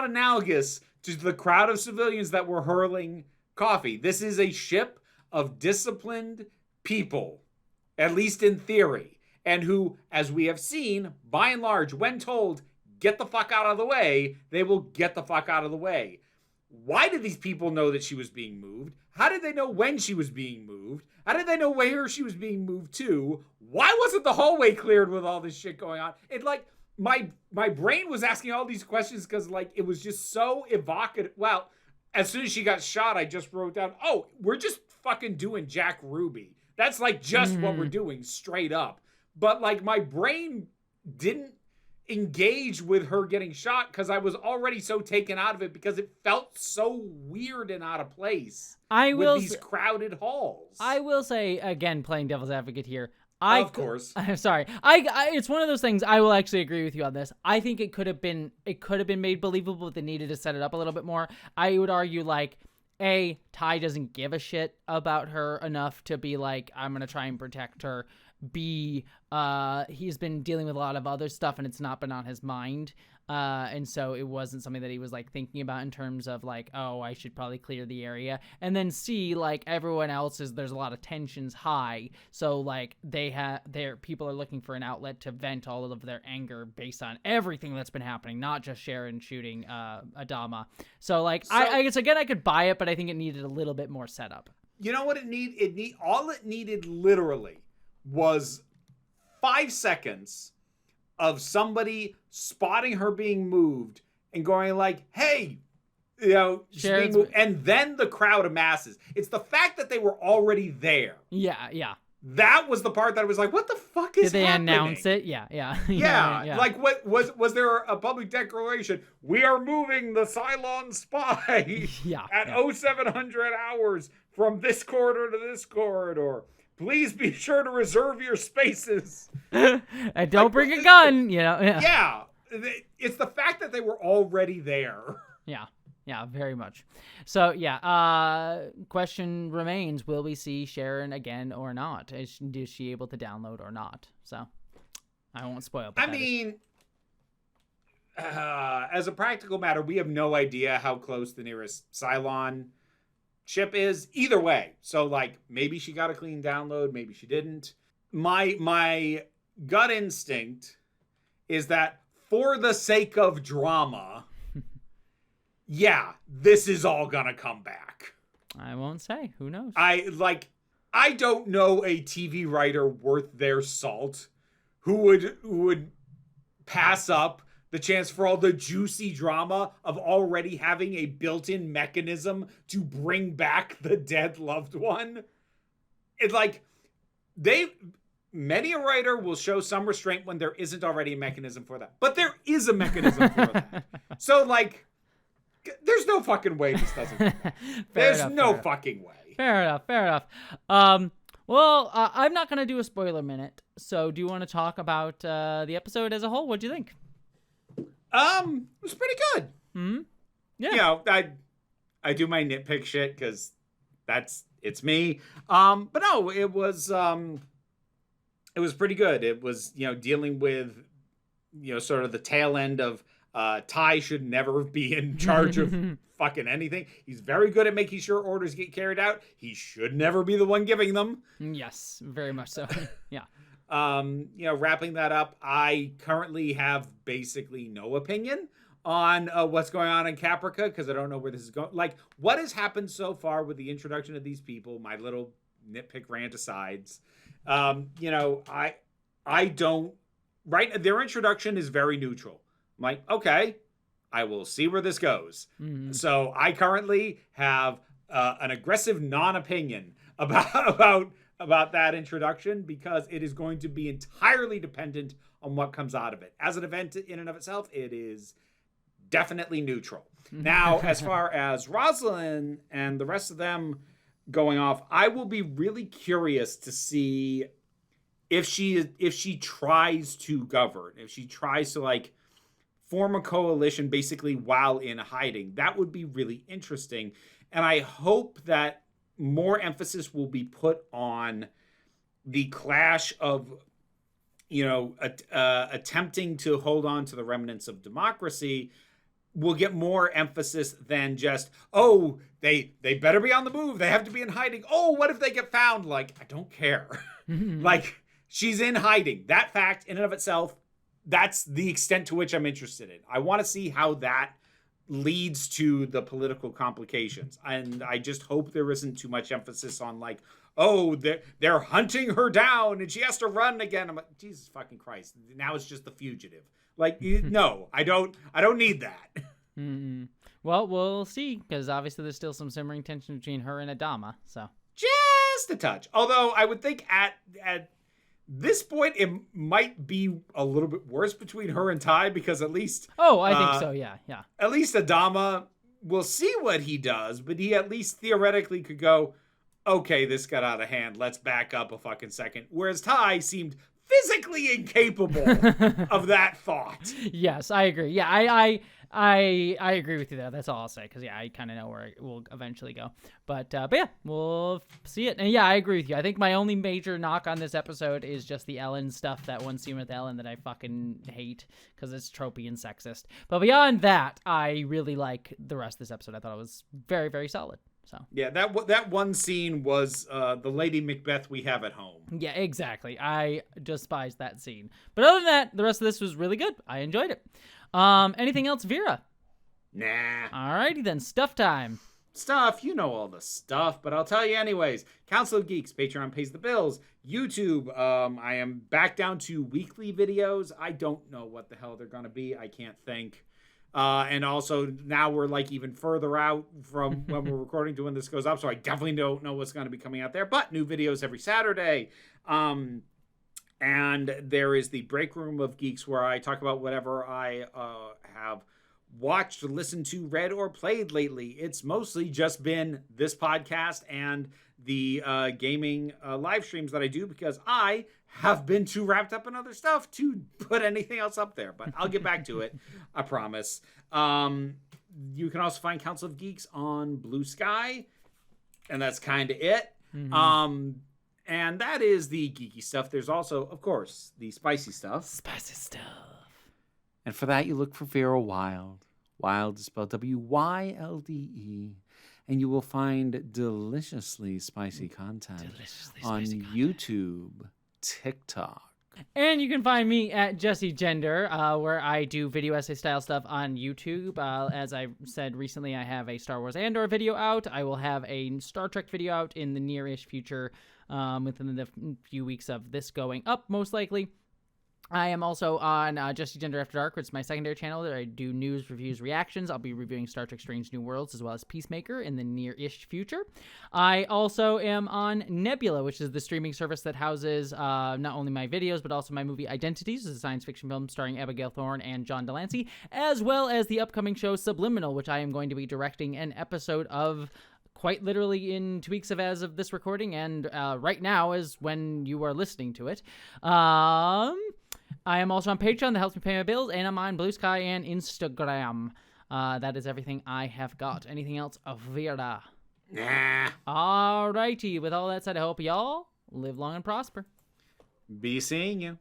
analogous to the crowd of civilians that were hurling coffee. This is a ship of disciplined people, at least in theory, and who, as we have seen, by and large, when told, get the fuck out of the way, they will get the fuck out of the way. Why did these people know that she was being moved? How did they know when she was being moved? How did they know where she was being moved to? Why wasn't the hallway cleared with all this shit going on? It, like, my brain was asking all these questions because, like, it was just so evocative. Well, as soon as she got shot, I just wrote down, oh, we're just fucking doing Jack Ruby. That's, like, just what we're doing, straight up. But, like, my brain didn't engage with her getting shot because I was already so taken out of it because it felt so weird and out of place with these crowded halls. I will say, again, playing devil's advocate here, of course. I'm sorry. It's one of those things. I will actually agree with you on this. I think it could have been made believable, but they needed to set it up a little bit more. I would argue, like, A, Ty doesn't give a shit about her enough to be like, I'm gonna try and protect her. B, he's been dealing with a lot of other stuff and it's not been on his mind. And so it wasn't something that he was, like, thinking about in terms of, like, oh, I should probably clear the area. And then C, like, everyone else there's a lot of tensions high. So, like, their people are looking for an outlet to vent all of their anger based on everything that's been happening, not just Sharon shooting Adama. So, like, I guess, again, I could buy it, but I think it needed a little bit more setup. You know what all it needed literally was 5 seconds of somebody spotting her being moved and going like, hey, she's being moved, and then the crowd amasses. It's the fact that they were already there. Yeah. That was the part that I was like, what the fuck is happening? Did they announce it? Yeah. Yeah. Like, what was there a public declaration? We are moving the Cylon spy at 0700 hours from this corridor to this corridor. Please be sure to reserve your spaces. And don't bring a gun, Yeah. Yeah. It's the fact that they were already there. Yeah. Yeah, very much. So yeah, question remains: will we see Sharon again or not? Is she able to download or not? So I won't spoil. I mean, as a practical matter, we have no idea how close the nearest Cylon ship is either way. So like, maybe she got a clean download, maybe she didn't. My gut instinct is that for the sake of drama, yeah, this is all gonna come back. I won't say. Who knows? I don't know a TV writer worth their salt who would pass up the chance for all the juicy drama of already having a built-in mechanism to bring back the dead loved one. It's like many a writer will show some restraint when there isn't already a mechanism for that. But there is a mechanism for that. So like, there's no fucking way this doesn't happen. There's no fucking way. Fair enough. Well, I'm not going to do a spoiler minute. So do you want to talk about the episode as a whole? What do you think? It was pretty good. Hmm. Yeah. You know, I do my nitpick shit because it's me. But no, it was pretty good. It was, you know, dealing with, you know, sort of the tail end of Ty should never be in charge of fucking anything. He's very good at making sure orders get carried out. He should never be the one giving them. Yes, very much so. Yeah. You know, wrapping that up, I currently have basically no opinion on what's going on in Caprica because I don't know where this is going. Like, what has happened so far with the introduction of these people, my little nitpick rant asides, you know, I don't, right? Their introduction is very neutral. I'm like, okay, I will see where this goes. Mm-hmm. So I currently have an aggressive non-opinion about that introduction because it is going to be entirely dependent on what comes out of it. As an event in and of itself, it is definitely neutral. Now, as far as Rosalind and the rest of them going off, I will be really curious to see if she tries to govern, if she tries to like form a coalition basically while in hiding. That would be really interesting. And I hope that more emphasis will be put on the clash of, you know, attempting to hold on to the remnants of democracy. Will get more emphasis than just, oh, they better be on the move. They have to be in hiding. Oh, what if they get found? Like, I don't care. Like, she's in hiding. That fact in and of itself, that's the extent to which I'm interested in. I want to see how that leads to the political complications. And I just hope there isn't too much emphasis on like, oh, they're hunting her down and she has to run again. I'm like, Jesus fucking Christ. Now it's just the fugitive. Like, no, I don't need that. Mm-hmm. Well, we'll see, because obviously there's still some simmering tension between her and Adama, so. Just a touch. Although I would think at this point, it might be a little bit worse between her and Ty, because at least... Oh, I think so, yeah. At least Adama, will see what he does, but he at least theoretically could go, okay, this got out of hand, let's back up a fucking second. Whereas Ty seemed physically incapable of that thought. Yes, I agree. Yeah, I agree with you there. That's all I'll say, because yeah, I kind of know where it will eventually go. But yeah, we'll see it. And yeah, I agree with you. I think my only major knock on this episode is just the Ellen stuff, that one scene with Ellen that I fucking hate because it's tropey and sexist. But beyond that, I really like the rest of this episode. I thought it was very, very solid. So yeah, that one scene was the Lady Macbeth we have at home. Yeah, exactly. I despise that scene. But other than that, the rest of this was really good. I enjoyed it. Anything else, Vera? Nah. Alrighty then, stuff time. Stuff, you know all the stuff, but I'll tell you anyways. Council of Geeks, Patreon pays the bills. YouTube, I am back down to weekly videos. I don't know what the hell they're gonna be. I can't think. And also now we're like even further out from when we're recording to when this goes up, so I definitely don't know what's going to be coming out there, but new videos every Saturday. And there is the Break Room of Geeks, where I talk about whatever I have watched, listened to, read, or played lately. It's mostly just been this podcast and the gaming live streams that I do, because I have been too wrapped up in other stuff to put anything else up there, but I'll get back to it. I promise. You can also find Council of Geeks on Blue Sky, and that's kind of it. And that is the geeky stuff. There's also, of course, the spicy stuff. Spicy stuff. And for that, you look for Vera Wild. Wild is spelled W-Y-L-D-E. And you will find deliciously spicy content on YouTube, TikTok. And you can find me at Jesse Gender, where I do video essay style stuff on YouTube. As I said recently, I have a Star Wars Andor video out. I will have a Star Trek video out in the near-ish future, within the few weeks of this going up, most likely. I am also on Jesse Gender After Dark, which is my secondary channel that I do news, reviews, reactions. I'll be reviewing Star Trek Strange New Worlds as well as Peacemaker in the near-ish future. I also am on Nebula, which is the streaming service that houses not only my videos, but also my movie Identities, a science fiction film starring Abigail Thorne and John Delancey, as well as the upcoming show Subliminal, which I am going to be directing an episode of quite literally in 2 weeks as of this recording, and right now is when you are listening to it. I am also on Patreon that helps me pay my bills, and I'm on Blue Sky and Instagram. That is everything I have got. Anything else, Vera? Nah. Alrighty, with all that said, I hope y'all live long and prosper. Be seeing you.